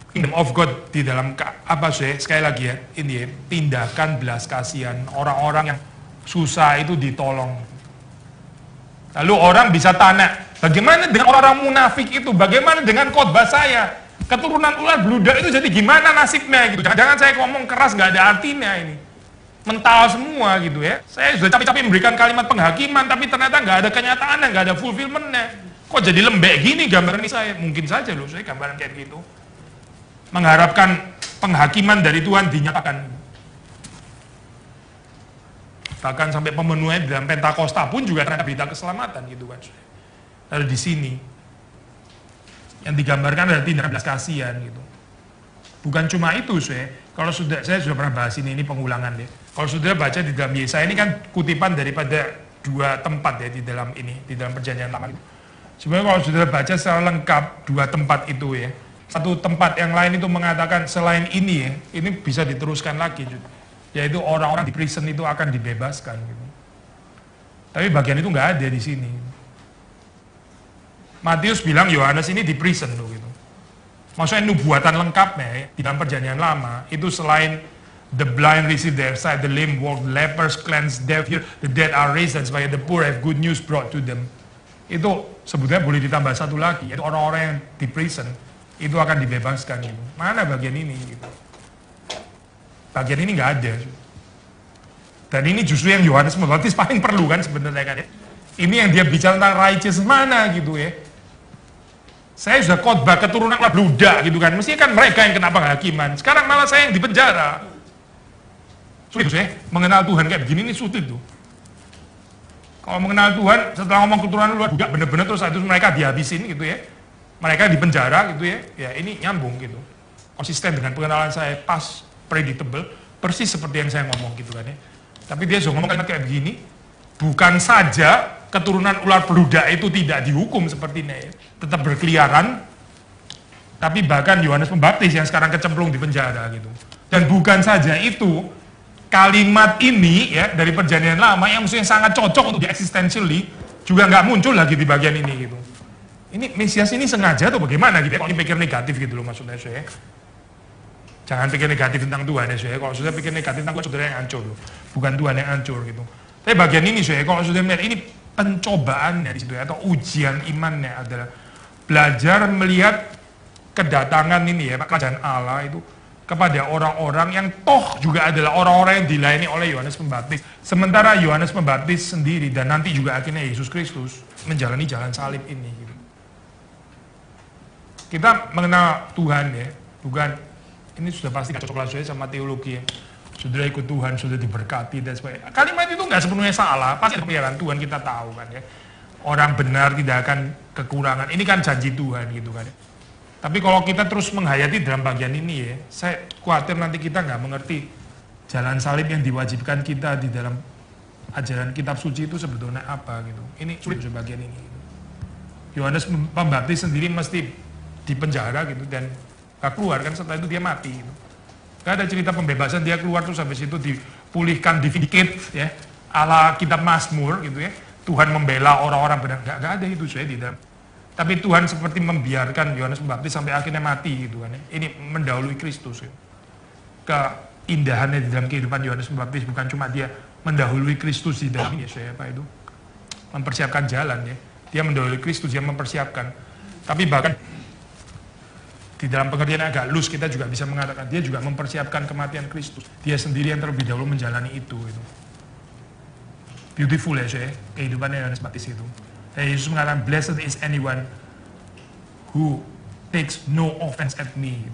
Kingdom of God di dalam apa sih? Sekali lagi ya, ini ya, tindakan belas kasihan orang-orang yang susah itu ditolong. Lalu orang bisa tanya, bagaimana dengan orang munafik itu? Bagaimana dengan khotbah saya? Keturunan ular bludak itu jadi gimana nasibnya gitu? Jangan-jangan saya ngomong keras nggak ada artinya ini. Mental semua gitu ya. Saya sudah capek-capek memberikan kalimat penghakiman, tapi ternyata nggak ada kenyataannya, nggak ada fulfillment-nya. Kok jadi lembek gini gambaran ini saya? Mungkin saja loh saya gambaran kayak gitu. Mengharapkan penghakiman dari Tuhan dinyatakan. Bahkan sampai pemenuhan dalam Pentakosta pun juga terhadap berita keselamatan gitu kan. Lalu di sini yang digambarkan adalah tindakan belas kasihan gitu. Bukan cuma itu saya sudah pernah bahas ini pengulangan deh. Kalau sudah baca di dalam Yesaya ini kan kutipan daripada dua tempat ya di dalam perjanjian lama itu. Sebenarnya kalau sudah baca secara lengkap dua tempat itu ya. Satu tempat yang lain itu mengatakan selain ini ya, ini bisa diteruskan lagi, yaitu orang-orang di prison itu akan dibebaskan. Gitu. Tapi bagian itu nggak ada di sini. Matius bilang Yohanes ini di prison loh gitu. Maksudnya nubuatan lengkapnya ya, di dalam perjanjian lama itu selain the blind receive their sight, the lame walk, the lepers cleanse, deaf hear, the dead are raised, and the poor have good news brought to them. Itu sebetulnya boleh ditambah satu lagi, yaitu orang-orang yang di prison itu akan dibebaskan gitu. Mana bagian ini gitu. Bagian ini nggak ada. Dan ini justru yang Yohanes Pembaptis paling perlu kan sebenarnya kan ya. Ini yang dia bicara tentang righteous mana gitu ya. Saya sudah khotbah keturunan bludak gitu kan. Mestinya kan mereka yang kena penghakiman. Sekarang malah saya yang dipenjara. Sulit ya, mengenal Tuhan kayak begini ini sulit tuh. Kalau mengenal Tuhan setelah ngomong keturunan luar budak bener-bener terus itu mereka dihabisin gitu ya. Mereka di penjara gitu ya ini nyambung gitu. Konsisten dengan pengenalan saya, pas, predictable, persis seperti yang saya ngomong gitu kan ya. Tapi dia sudah ngomong kayak begini, bukan saja keturunan ular beludak itu tidak dihukum sepertinya ya, tetap berkeliaran, tapi bahkan Yohanes Pembaptis yang sekarang kecemplung di penjara gitu. Dan bukan saja itu, kalimat ini ya dari perjanjian lama yang maksudnya sangat cocok untuk di existentially juga nggak muncul lagi di bagian ini gitu. Ini Mesias ini sengaja atau bagaimana gitu ya? Kalau pikir negatif gitu loh maksudnya saya. Jangan pikir negatif tentang Tuhan ya saya. Kalau sudah pikir negatif tentang Tuhan, saudara yang hancur loh. Bukan Tuhan yang hancur gitu. Tapi bagian ini saya, kalau sudah melihat ini pencobaannya di situ ya, atau ujian imannya adalah belajar melihat kedatangan ini ya, kerajaan Allah itu kepada orang-orang yang toh juga adalah orang-orang yang dilayani oleh Yohanes Pembaptis. Sementara Yohanes Pembaptis sendiri dan nanti juga akhirnya Yesus Kristus menjalani jalan salib ini gitu. Kita mengenal Tuhan ya, bukan ini sudah pasti gak cocok langsung sama teologi ya. Sudah ikut Tuhan, sudah diberkati dan sebagainya. Kalimat itu nggak sepenuhnya salah, pasti ada pemeliharaan Tuhan kita tahu kan ya. Orang benar tidak akan kekurangan. Ini kan janji Tuhan gitu kan ya. Tapi kalau kita terus menghayati dalam bagian ini ya, saya khawatir nanti kita nggak mengerti jalan salib yang diwajibkan kita di dalam ajaran kitab suci itu sebetulnya apa gitu. Ini sulit bagian ini. Gitu. Yohanes Pembaptis sendiri mesti di penjara gitu dan gak keluar kan, setelah itu dia mati gitu. Gak ada cerita pembebasan, dia keluar terus habis itu dipulihkan, divindicate ya, ala kitab Mazmur gitu ya. Tuhan membela orang-orang benar, gak ada itu saya di dalam. Tapi Tuhan seperti membiarkan Yohanes Pembaptis sampai akhirnya mati gitu kan ya. Ini mendahului Kristus ya. Keindahannya di dalam kehidupan Yohanes Pembaptis bukan cuma dia mendahului Kristus di dalam Yesus apa itu, mempersiapkan jalan ya. Dia mendahului Kristus, dia mempersiapkan. Tapi bahkan di dalam pengertian agak loose kita juga bisa mengatakan dia juga mempersiapkan kematian Kristus. Dia sendiri yang terlebih dahulu menjalani itu. Beautiful ya saya, kehidupannya Yohanes Pembaptis itu. Dan Yesus mengatakan, blessed is anyone who takes no offense at me.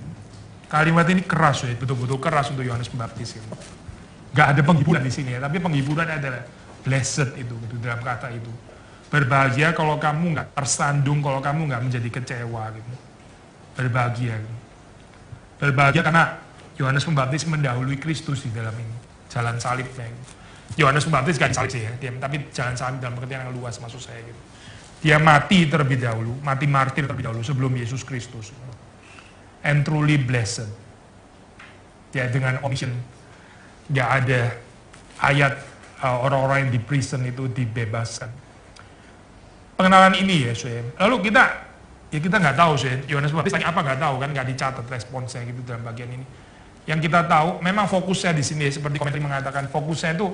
Kalimat ini keras ya, betul-betul keras untuk Yohanes Pembaptis. Gak ada penghiburan di sini ya, tapi penghiburan adalah blessed itu gitu, dalam kata itu. Berbahagia kalau kamu nggak tersandung, kalau kamu nggak menjadi kecewa gitu. Berbahagia gitu. Berbahagia karena Yohanes Pembaptis mendahului Kristus di dalam ini, jalan salibnya gitu. Yohanes Pembaptis gak disalib sih ya, tapi jalan salib dalam pengertian yang luas maksud saya gitu. Dia mati terlebih dahulu, mati martir terlebih dahulu sebelum Yesus Kristus. And truly blessed. Ya, dengan omission. Nggak ada ayat orang-orang yang di prison itu dibebaskan. Pengenalan ini ya, lalu kita nggak tahu Yohanes Pembaptis tanya apa nggak tahu kan, nggak dicatat responsnya gitu dalam bagian ini. Yang kita tahu, memang fokusnya di sini seperti komentar mengatakan, fokusnya itu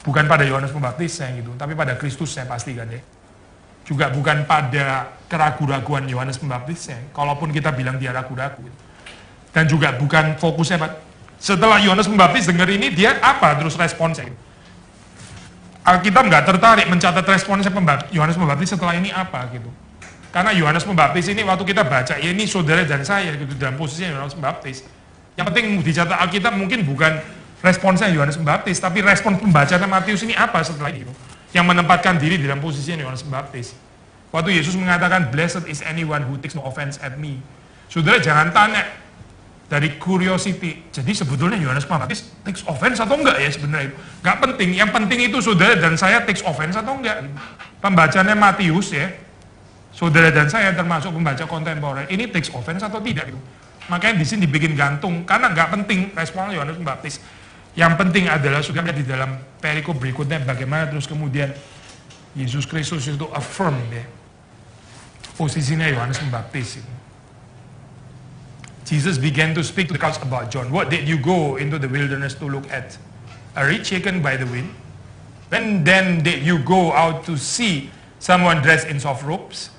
bukan pada Yohanes Pembaptisnya gitu, tapi pada Kristusnya pasti kan ya. Juga bukan pada keraguan-raguan Yohanes Pembaptisnya, kalaupun kita bilang dia ragu-ragu. Dan juga bukan fokusnya, setelah Yohanes Pembaptis dengar ini, dia apa terus responsnya? Alkitab nggak tertarik mencatat responsnya Yohanes Pembaptis setelah ini apa gitu. Karena Yohanes Pembaptis ini waktu kita baca, ya ini saudara dan saya gitu dalam posisinya Yohanes Pembaptis. Yang penting dicatat Alkitab mungkin bukan responsnya Yohanes Pembaptis, tapi respons pembacaan Matius ini apa setelah itu? Yang menempatkan diri di dalam posisinya Yohanes Pembaptis. Waktu Yesus mengatakan, blessed is anyone who takes no offense at me. Saudara jangan tanya dari curiosity, jadi sebetulnya Yohanes Pembaptis takes offense atau enggak ya sebenarnya? Enggak penting, yang penting itu saudara dan saya takes offense atau enggak. Pembacaannya Matius ya, saudara dan saya termasuk pembaca kontemporer, ini takes offense atau tidak gitu. Makanya di sini dibikin gantung, karena enggak penting respon Yohanes Pembaptis. Yang penting adalah sudah di dalam perikop berikutnya bagaimana terus kemudian Yesus Kristus itu affirm ya posisinya Yohanes Pembaptis itu. Jesus began to speak to the crowds about John. What did you go into the wilderness to look at? A reed shaken by the wind? When then did you go out to see someone dressed in soft robes?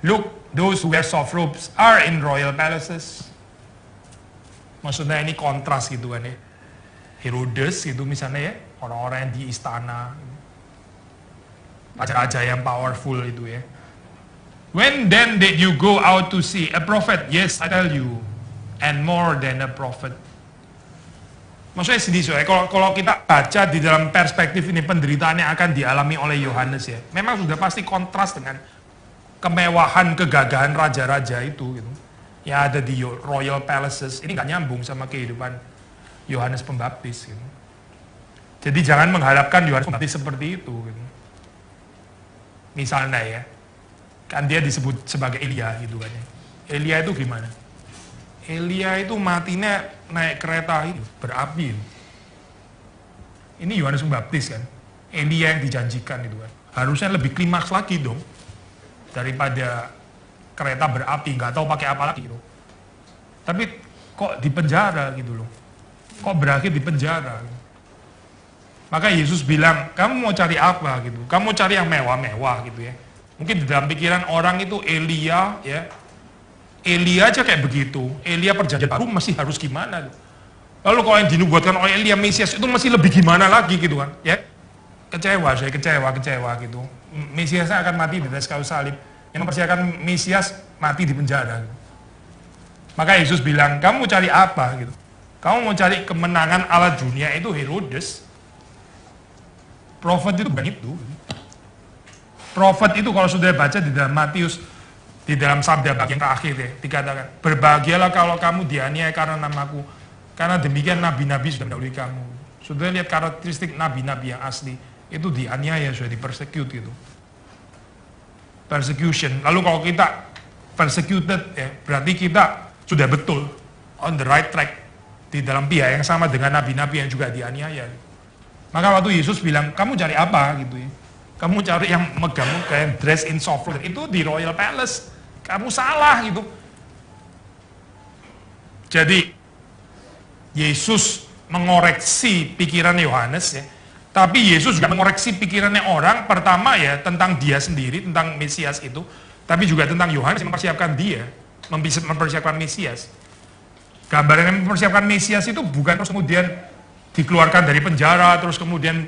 Look, those who wear soft robes are in royal palaces. Maksudnya ini kontras gitu kan ya. Herodes gitu misalnya ya, orang-orang yang di istana, raja-raja yang powerful itu ya. When then did you go out to see a prophet? Yes, I tell you, and more than a prophet. Maksudnya sedih kalau kita baca di dalam perspektif ini penderitaan yang akan dialami oleh Yohanes ya, memang sudah pasti kontras dengan kemewahan, kegagahan raja-raja itu gitu, yang ada di royal palaces. Ini nggak nyambung sama kehidupan Yohanes Pembaptis gitu. Jadi jangan mengharapkan Yohanes Pembaptis seperti itu gitu. Misalnya ya, kan dia disebut sebagai Elia gitu kan ya. Elia itu gimana? Elia itu matinya naik kereta itu berapi. Ini Yohanes Pembaptis kan. Elia yang dijanjikan itu kan. Harusnya lebih klimaks lagi dong daripada kereta berapi, nggak tahu pakai apa lagi gitu. Tapi kok di penjara gitu loh. Kok berakhir di penjara? Maka Yesus bilang, kamu mau cari apa gitu? Kamu cari yang mewah-mewah gitu ya. Mungkin di dalam pikiran orang itu Elia ya. Elia aja kayak begitu. Elia perjanjian baru masih harus gimana gitu. Lalu kalau yang dinubuatkan oleh Elia Mesias itu masih lebih gimana lagi gitu kan? Ya. Kecewa gitu. Mesiasnya akan mati di atas kayu salib. Yang mempersiapkan Mesias mati di penjara. Gitu. Maka Yesus bilang, kamu cari apa gitu? Kamu mau cari kemenangan ala dunia itu Herodes. Prophet itu bukan itu. Prophet itu kalau sudah baca di dalam Matius, di dalam sabda bagian terakhir ya, dikatakan, berbahagialah kalau kamu dianiaya karena namaku, karena demikian nabi-nabi sudah mendahului kamu. Sudah lihat karakteristik nabi-nabi yang asli, itu dianiaya, sudah dipersecute gitu. Persecution. Lalu kalau kita persecuted ya, berarti kita sudah betul on the right track. Di dalam pihak yang sama dengan nabi-nabi yang juga dianiaya. Maka waktu Yesus bilang, kamu cari apa gitu ya? Kamu cari yang megang kayak dress in soft robe, itu di royal palace. Kamu salah gitu. Jadi Yesus mengoreksi pikiran Yohanes ya. Tapi Yesus juga mengoreksi pikirannya orang, pertama ya tentang dia sendiri, tentang Mesias itu, tapi juga tentang Yohanes yang mempersiapkan dia, mempersiapkan Mesias. Gambaran yang mempersiapkan Mesias itu bukan terus kemudian dikeluarkan dari penjara, terus kemudian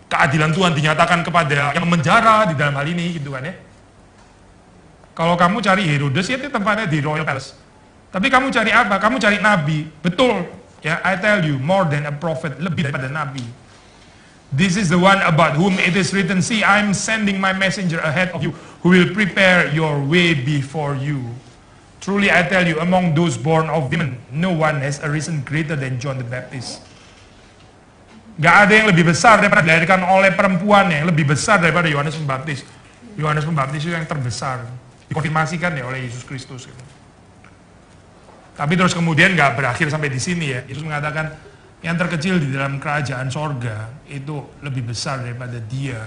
keadilan Tuhan dinyatakan kepada yang menjara di dalam hal ini gitu kan ya. Kalau kamu cari Herodes ya itu tempatnya di royal palace. Tapi kamu cari apa? Kamu cari nabi. Betul. Ya, I tell you, more than a prophet, lebih daripada nabi. This is the one about whom it is written, see, I'm sending my messenger ahead of you, who will prepare your way before you. Truly I tell you, among those born of women, no one has arisen greater than John the Baptist. Gak ada yang lebih besar daripada dilahirkan oleh perempuan yang lebih besar daripada Yohanes Pembaptis. Yohanes Pembaptis itu yang terbesar, dikonfirmasikan ya oleh Yesus Kristus. Gitu. Tapi terus kemudian nggak berakhir sampai di sini ya. Yesus mengatakan yang terkecil di dalam kerajaan sorga itu lebih besar daripada dia.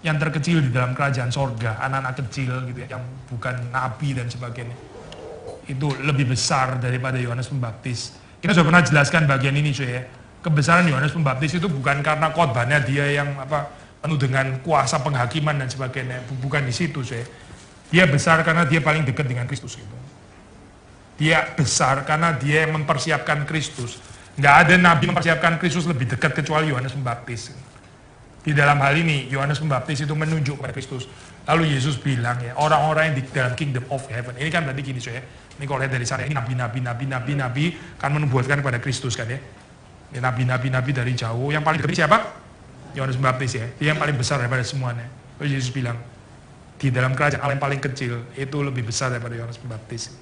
Yang terkecil di dalam kerajaan sorga, anak-anak kecil gitu ya, yang bukan nabi dan sebagainya, itu lebih besar daripada Yohanes Pembaptis. Kita sudah pernah jelaskan bagian ini cuy ya. Kebesaran Yohanes Pembaptis itu bukan karena khotbahnya dia yang penuh dengan kuasa penghakiman dan sebagainya, bukan di situ cuy. Dia besar karena dia paling dekat dengan Kristus gitu. Dia besar karena dia yang mempersiapkan Kristus. Nggak ada nabi mempersiapkan Kristus lebih dekat kecuali Yohanes Pembaptis. Di dalam hal ini, Yohanes Pembaptis itu menunjuk pada Kristus. Lalu Yesus bilang ya, orang-orang yang di dalam kingdom of heaven. Ini kan berarti gini ya, ini kalau lihat dari sana, ini nabi-nabi kan menubuatkan kepada Kristus kan ya. Ini nabi-nabi dari jauh, yang paling dekat siapa? Yohanes Pembaptis ya, dia yang paling besar daripada semuanya. Lalu Yesus bilang, di dalam kerajaan Allah yang paling kecil, itu lebih besar daripada Yohanes Pembaptis.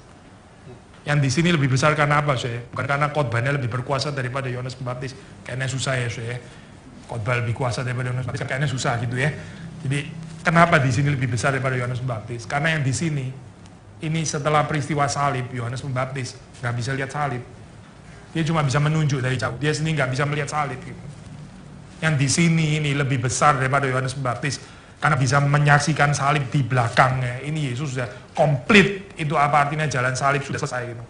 Yang di sini lebih besar karena apa saya? Bukan karena khotbahnya lebih berkuasa daripada Yohanes Pembaptis. Kayaknya susah ya saya. Khotbah lebih kuasa daripada Yohanes Pembaptis, kayaknya susah gitu ya. Jadi kenapa di sini lebih besar daripada Yohanes Pembaptis? Karena yang di sini, ini setelah peristiwa salib, Yohanes Pembaptis nggak bisa lihat salib. Dia cuma bisa menunjuk dari jauh. Dia sendiri nggak bisa melihat salib. Gitu. Yang di sini ini lebih besar daripada Yohanes Pembaptis karena bisa menyaksikan salib di belakangnya. Ini Yesus sudah komplit. Itu apa artinya jalan salib sudah selesai gitu.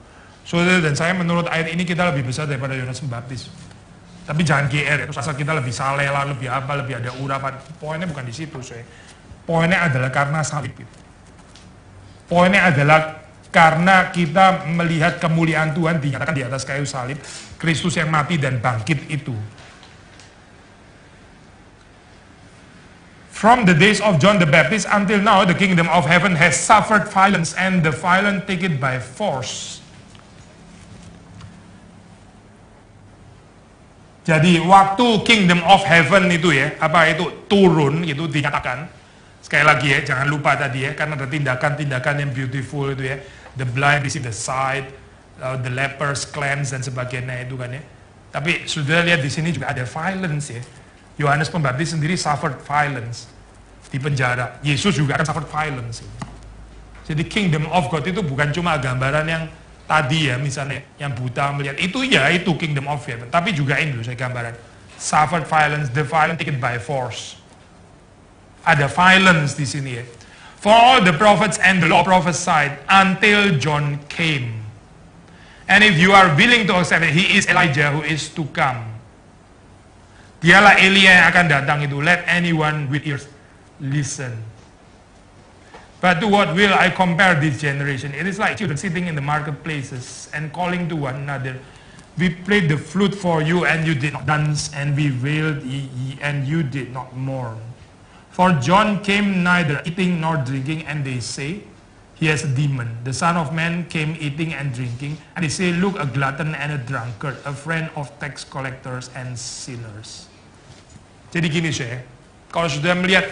Saudara dan saya menurut ayat ini kita lebih besar daripada Yohanes Pembaptis. Tapi jangan GR ya, terus asal kita lebih saleh lah, lebih apa, lebih ada urapan. Poinnya bukan di situ, saya. Poinnya adalah karena salib. Gitu. Poinnya adalah karena kita melihat kemuliaan Tuhan dinyatakan di atas kayu salib, Kristus yang mati dan bangkit itu. From the days of John the Baptist until now, the kingdom of heaven has suffered violence and the violent take it by force. Jadi waktu kingdom of heaven itu ya, turun itu dinyatakan. Sekali lagi ya, jangan lupa tadi ya, karena ada tindakan-tindakan yang beautiful itu ya. The blind receive the sight, the lepers cleanse dan sebagainya itu kan ya. Tapi sudah lihat di sini juga ada violence ya. Yohanes Pembaptis sendiri suffered violence di penjara. Yesus juga akan suffered violence. Jadi kingdom of God itu bukan cuma gambaran yang tadi ya, misalnya yang buta melihat itu ya, itu kingdom of heaven. Tapi juga ini loh saya gambaran. Suffered violence, the violent take it by force. Ada violence di sini ya. For all the prophets and the law prophesied until John came. And if you are willing to accept it, he is Elijah who is to come. Dialah Elia yang akan datang itu. Let anyone with ears listen. But to what will I compare this generation? It is like children sitting in the marketplaces and calling to one another. We played the flute for you and you did not dance, and we wailed and you did not mourn. For John came neither eating nor drinking, and they say, he has a demon. The Son of Man came eating and drinking, and they say, look, a glutton and a drunkard, a friend of tax collectors and sinners. Jadi gini saya, kalau sudah melihat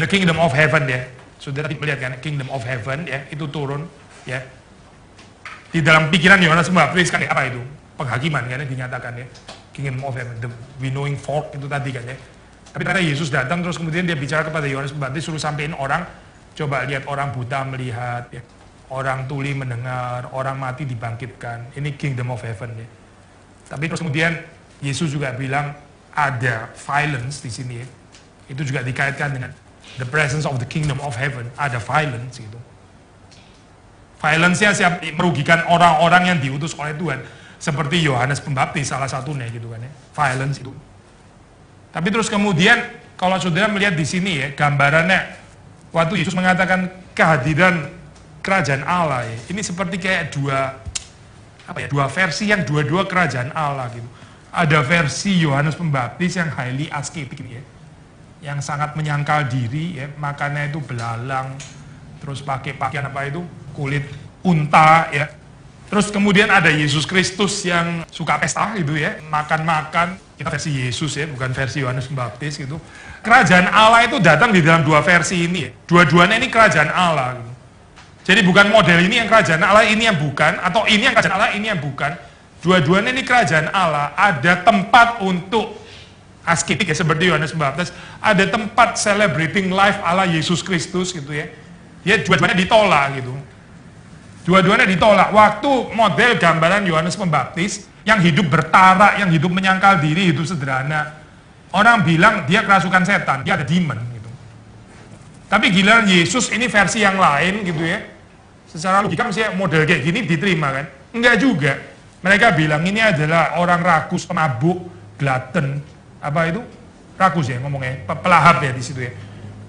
the kingdom of heaven ya, sudah tadi melihat kan kingdom of heaven ya, itu turun ya. Di dalam pikiran Yohanes Pembaptis kan ya, apa itu? Penghakiman kan ya, dinyatakan ya. Kingdom of heaven, the winnowing fork itu tadi kan ya. Tapi ternyata Yesus datang terus kemudian dia bicara kepada Yohanes Pembaptis, suruh sampein orang, coba lihat orang buta melihat ya. Orang tuli mendengar, orang mati dibangkitkan. Ini kingdom of heaven ya. Tapi terus kemudian Yesus juga bilang ada violence di sini ya. Itu juga dikaitkan dengan the presence of the kingdom of heaven, ada violence gitu. Violence-nya siap merugikan orang-orang yang diutus oleh Tuhan, seperti Yohanes Pembaptis salah satunya gitu kan ya. Violence itu. Tapi terus kemudian kalau saudara melihat di sini ya, gambarannya waktu Yesus mengatakan kehadiran kerajaan Allah ya, ini seperti kayak dua versi yang dua-dua kerajaan Allah gitu. Ada versi Yohanes Pembaptis yang highly ascetic ya, yang sangat menyangkal diri ya, makannya itu belalang, terus pakai pakaian kulit unta ya. Terus kemudian ada Yesus Kristus yang suka pesta gitu ya, makan-makan. Kita versi Yesus ya, bukan versi Yohanes Pembaptis gitu. Kerajaan Allah itu datang di dalam dua versi ini ya. Dua-duanya ini kerajaan Allah gitu. Jadi bukan model ini yang kerajaan Allah, ini yang bukan, atau ini yang kerajaan Allah, ini yang bukan. Dua-duanya ini kerajaan Allah, ada tempat untuk asketik ya, seperti Yohanes Pembaptis, ada tempat celebrating life ala Yesus Kristus gitu ya. Ya dua-duanya ditolak gitu. Dua-duanya ditolak. Waktu model gambaran Yohanes Pembaptis yang hidup bertarak, yang hidup menyangkal diri, hidup sederhana. Orang bilang dia kerasukan setan, dia ada demon gitu. Tapi giliran Yesus ini versi yang lain gitu ya. Secara logika mesti model kayak gini diterima kan? Enggak juga. Mereka bilang ini adalah orang rakus, pemabuk, glutton, apa itu? Rakus ya ngomongnya, pelahap ya di situ ya.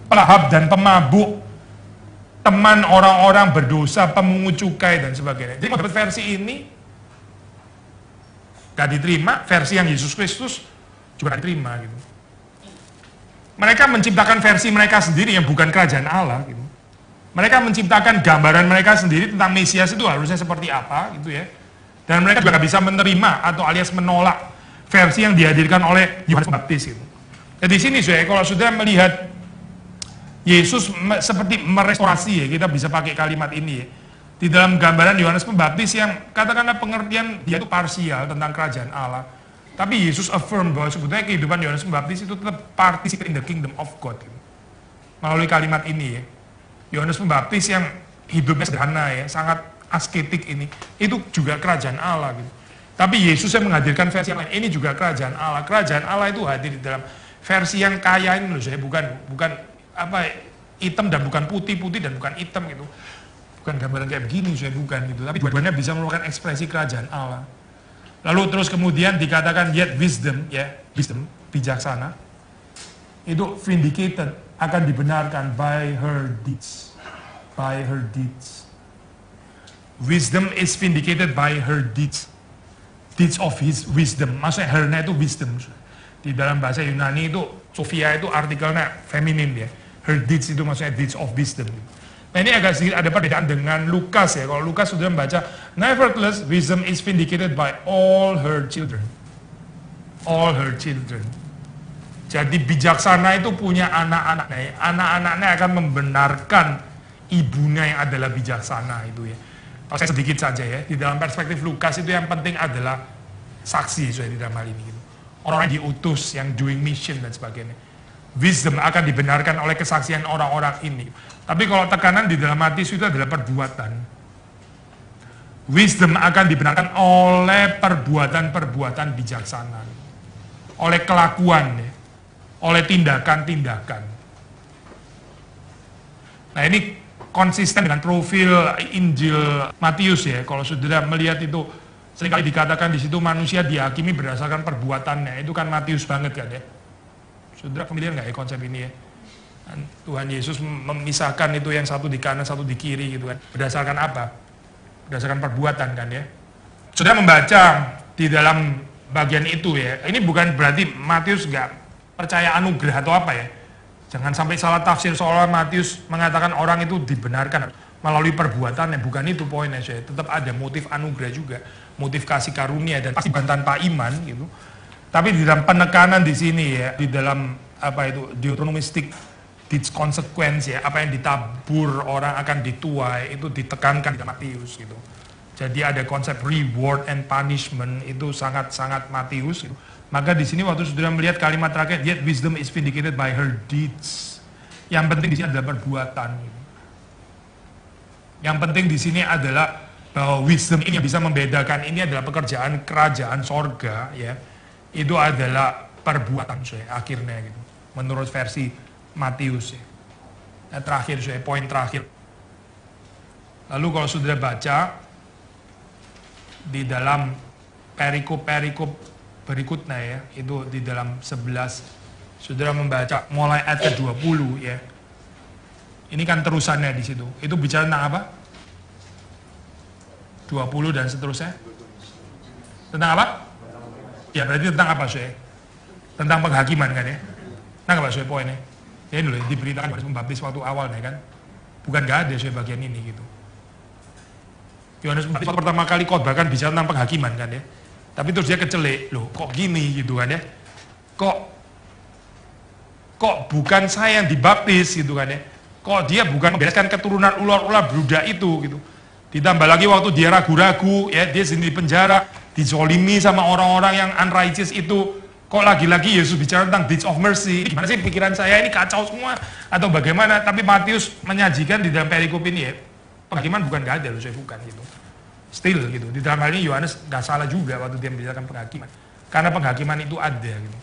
Pelahap dan pemabuk, teman orang-orang berdosa, pemungut cukai dan sebagainya. Jadi mau dapat versi ini gak diterima, versi yang Yesus Kristus juga gak diterima gitu. Mereka menciptakan versi mereka sendiri yang bukan kerajaan Allah gitu. Mereka menciptakan gambaran mereka sendiri tentang Mesias itu harusnya seperti apa gitu ya. Dan mereka juga gak bisa menerima atau alias menolak versi yang dihadirkan oleh Yohanes Pembaptis gitu. Jadi di sini kalau sudah melihat Yesus seperti merestorasi ya, kita bisa pakai kalimat ini ya. Di dalam gambaran Yohanes Pembaptis yang katakanlah pengertian dia itu parsial tentang kerajaan Allah. Tapi Yesus affirm bahwa sebetulnya kehidupan Yohanes Pembaptis itu tetap participate in the kingdom of God gitu. Melalui kalimat ini ya. Yohanes Pembaptis yang hidupnya sederhana ya, sangat asketik ini, itu juga kerajaan Allah gitu. Tapi Yesus yang menghadirkan versi yang lain, ini juga kerajaan Allah. Kerajaan Allah itu hadir di dalam versi yang kaya ini loh, saya bukan apa hitam dan bukan putih dan bukan hitam gitu. Bukan gambaran kayak begini, saya bukan gitu. Tapi dua-duanya bisa merupakan ekspresi kerajaan Allah. Lalu terus kemudian dikatakan yet wisdom, ya wisdom, bijaksana, itu vindicated, akan dibenarkan by her deeds, by her deeds. Wisdom is vindicated by her deeds. Deeds of his wisdom. Maksudnya her-nya itu wisdom. Di dalam bahasa Yunani itu, Sophia itu artikelnya feminin ya. Her deeds itu maksudnya deeds of wisdom. Nah ini agak sedikit ada perbedaan dengan Lukas ya. Kalau Lukas sudah membaca, nevertheless wisdom is vindicated by all her children. All her children. Jadi bijaksana itu punya anak-anaknya. Anak-anaknya akan membenarkan ibunya yang adalah bijaksana itu ya. Saya sedikit saja ya, di dalam perspektif Lukas itu yang penting adalah saksi di dalam hal ini. Gitu. Orang yang diutus, yang doing mission dan sebagainya. Wisdom akan dibenarkan oleh kesaksian orang-orang ini. Tapi kalau tekanan di dalam Matius itu adalah perbuatan. Wisdom akan dibenarkan oleh perbuatan-perbuatan bijaksana. Oleh kelakuan, ya. Oleh tindakan-tindakan. Nah ini konsisten dengan profil Injil Matius ya. Kalau saudara melihat itu seringkali dikatakan di situ manusia dihakimi berdasarkan perbuatannya. Itu kan Matius banget kan ya. Saudara familiar nggak ya konsep ini ya? Tuhan Yesus memisahkan itu yang satu di kanan, satu di kiri gitu kan. Berdasarkan apa? Berdasarkan perbuatan kan ya. Saudara membaca di dalam bagian itu ya. Ini bukan berarti Matius nggak percaya anugerah atau apa ya. Jangan sampai salah tafsir seolah Matius mengatakan orang itu dibenarkan melalui perbuatannya. Bukan itu poinnya saya. Tetap ada motif anugerah juga, motif kasih karunia dan pasti tanpa iman gitu. Tapi di dalam penekanan di sini ya, di dalam apa itu deuteronomistic deeds consequence ya, apa yang ditabur orang akan dituai itu ditekankan di Matius gitu. Jadi ada konsep reward and punishment itu sangat-sangat Matius gitu. Maka di sini waktu saudara melihat kalimat terakhir, yet wisdom is vindicated by her deeds. Yang penting di sini adalah perbuatan. Yang penting di sini adalah bahwa wisdom ini yang bisa membedakan ini adalah pekerjaan kerajaan sorga ya. Itu adalah perbuatan saya akhirnya gitu. Menurut versi Matius ya. Nah, terakhir saya poin terakhir. Lalu kalau saudara baca di dalam perikop berikutnya ya, itu di dalam 11, saudara membaca mulai ayat ke-20 ya. Ini kan terusannya di situ. Itu bicara tentang apa? 20 dan seterusnya. Tentang apa? Ya berarti tentang apa saya? Tentang penghakiman kan ya. Nah apa saya poinnya? Ya ini loh diberitakan Yohanes Pembaptis waktu awal nih kan. Bukan gak ada saya bagian ini gitu. Yohanes Pembaptis pertama kali khotbah kan bicara tentang penghakiman kan ya. Tapi terus dia kecelek, loh kok gini gitu kan ya. Kok bukan saya yang dibaptis gitu kan ya. Kok dia bukan membereskan keturunan ular-ular beludak itu gitu. Ditambah lagi waktu dia ragu-ragu ya, dia sendiri di penjara, dizolimi sama orang-orang yang unrighteous itu. Kok lagi-lagi Yesus bicara tentang deeds of mercy? Gimana sih pikiran saya ini kacau semua atau bagaimana? Tapi Matius menyajikan di dalam perikop ini ya, penghakiman bukan gak ada loh, saya bukan gitu. Still gitu. Di dalam hal ini Yohanes gak salah juga waktu dia membicarakan penghakiman. Karena penghakiman itu ada gitu.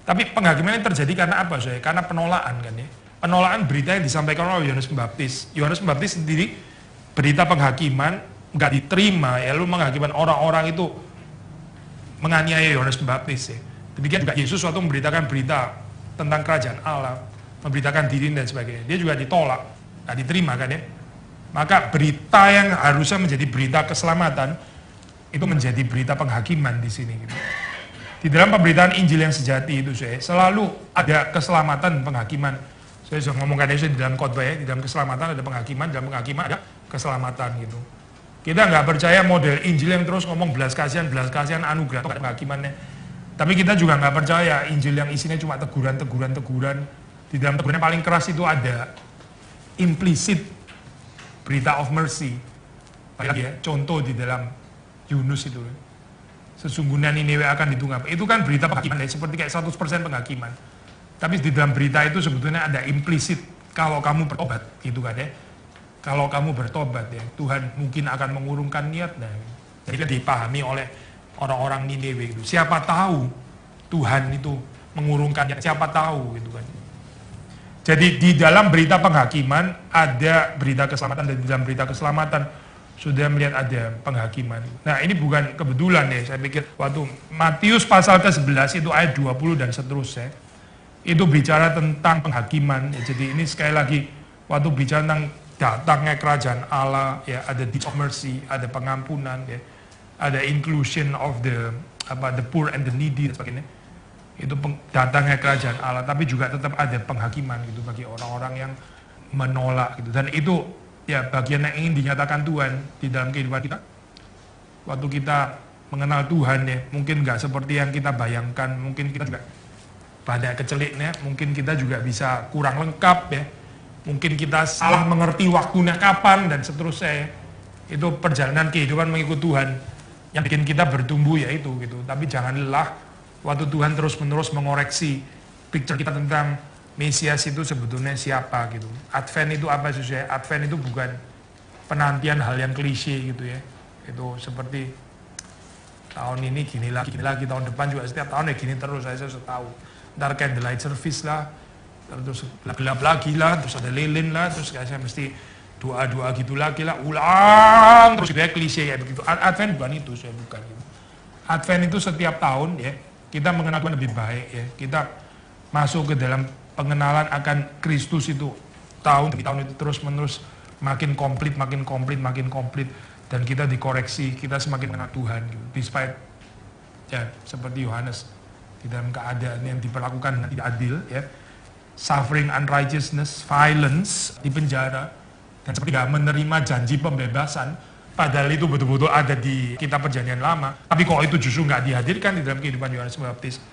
Tapi penghakiman ini terjadi karena apa saya? Karena penolakan kan ya. Penolakan berita yang disampaikan oleh Yohanes Pembaptis. Yohanes Pembaptis sendiri berita penghakiman nggak diterima ya, lu menghakiman orang-orang itu menganiaya Yohanes Pembaptis ya. Demikian juga Yesus waktu memberitakan berita tentang kerajaan Allah, memberitakan diri dan sebagainya. Dia juga ditolak, nggak diterima kan ya. Maka berita yang harusnya menjadi berita keselamatan itu menjadi berita penghakiman di sini gitu. Di dalam pemberitaan Injil yang sejati itu saya selalu ada keselamatan penghakiman. Saya sudah ngomongkan itu di dalam khotbah ya, di dalam keselamatan ada penghakiman, dalam penghakiman ada keselamatan gitu. Kita nggak percaya model Injil yang terus ngomong belas kasihan, anugerah, penghakimannya. Tapi kita juga nggak percaya Injil yang isinya cuma teguran. Di dalam teguran yang paling keras itu ada implisit berita of mercy. Ya, contoh di dalam Yunus itu. Sesungguhnya Niniwe akan ditunggang. Itu kan berita penghakiman ya, seperti kayak 100% penghakiman. Tapi di dalam berita itu sebetulnya ada implisit kalau kamu bertobat gitu kan ya. Kalau kamu bertobat ya, Tuhan mungkin akan mengurungkan niatnya. Jadi dipahami oleh orang-orang Niniwe itu. Siapa tahu Tuhan itu mengurungkan niat, siapa tahu gitu kan. Jadi di dalam berita penghakiman ada berita keselamatan, dan di dalam berita keselamatan sudah melihat ada penghakiman. Nah ini bukan kebetulan ya, saya pikir waktu Matius pasal ke-11 itu ayat 20 dan seterusnya, itu bicara tentang penghakiman. Ya, jadi ini sekali lagi waktu bicara tentang datangnya kerajaan Allah, ya ada deeds of mercy, ada pengampunan, ya, ada inclusion of the poor and the needy dan sebagainya. Itu datangnya kerajaan Allah, tapi juga tetap ada penghakiman gitu bagi orang-orang yang menolak gitu. Dan itu ya bagian yang ingin dinyatakan Tuhan di dalam kehidupan kita. Waktu kita mengenal Tuhan ya, mungkin nggak seperti yang kita bayangkan, mungkin kita juga banyak keceliknya, mungkin kita juga bisa kurang lengkap ya, mungkin kita salah mengerti waktunya kapan dan seterusnya ya. Itu perjalanan kehidupan mengikut Tuhan yang bikin kita bertumbuh ya itu gitu. Tapi jangan lelah waktu Tuhan terus-menerus mengoreksi picture kita tentang Mesias itu sebetulnya siapa gitu. Advent itu apa sih ya? Advent itu bukan penantian hal yang klise gitu ya. Itu seperti tahun ini gini lagi, tahun depan juga setiap tahun ya gini terus, saya tahu. Ntar candlelight service lah, terus gelap lagi lah, terus ada lilin lah, terus saya mesti doa-doa gitu lagi lah, ulang terus kayak klise ya begitu. Advent bukan itu, saya bukan gitu. Advent itu setiap tahun ya kita mengenal Tuhan lebih baik ya, kita masuk ke dalam pengenalan akan Kristus itu tahun demi tahun itu terus menerus makin komplit, dan kita dikoreksi, kita semakin mengenal Tuhan gitu. Despite ya seperti Yohanes di dalam keadaan yang diperlakukan tidak adil ya, suffering unrighteousness, violence, di penjara, dan seperti gak menerima janji pembebasan, padahal itu betul-betul ada di kitab perjanjian lama, tapi kok itu justru nggak dihadirkan di dalam kehidupan Yohanes Pembaptis.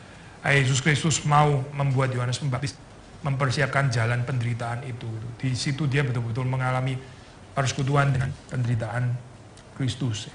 Yesus Kristus mau membuat Yohanes Pembaptis mempersiapkan jalan penderitaan itu. Di situ dia betul-betul mengalami persekutuan dengan penderitaan Kristus.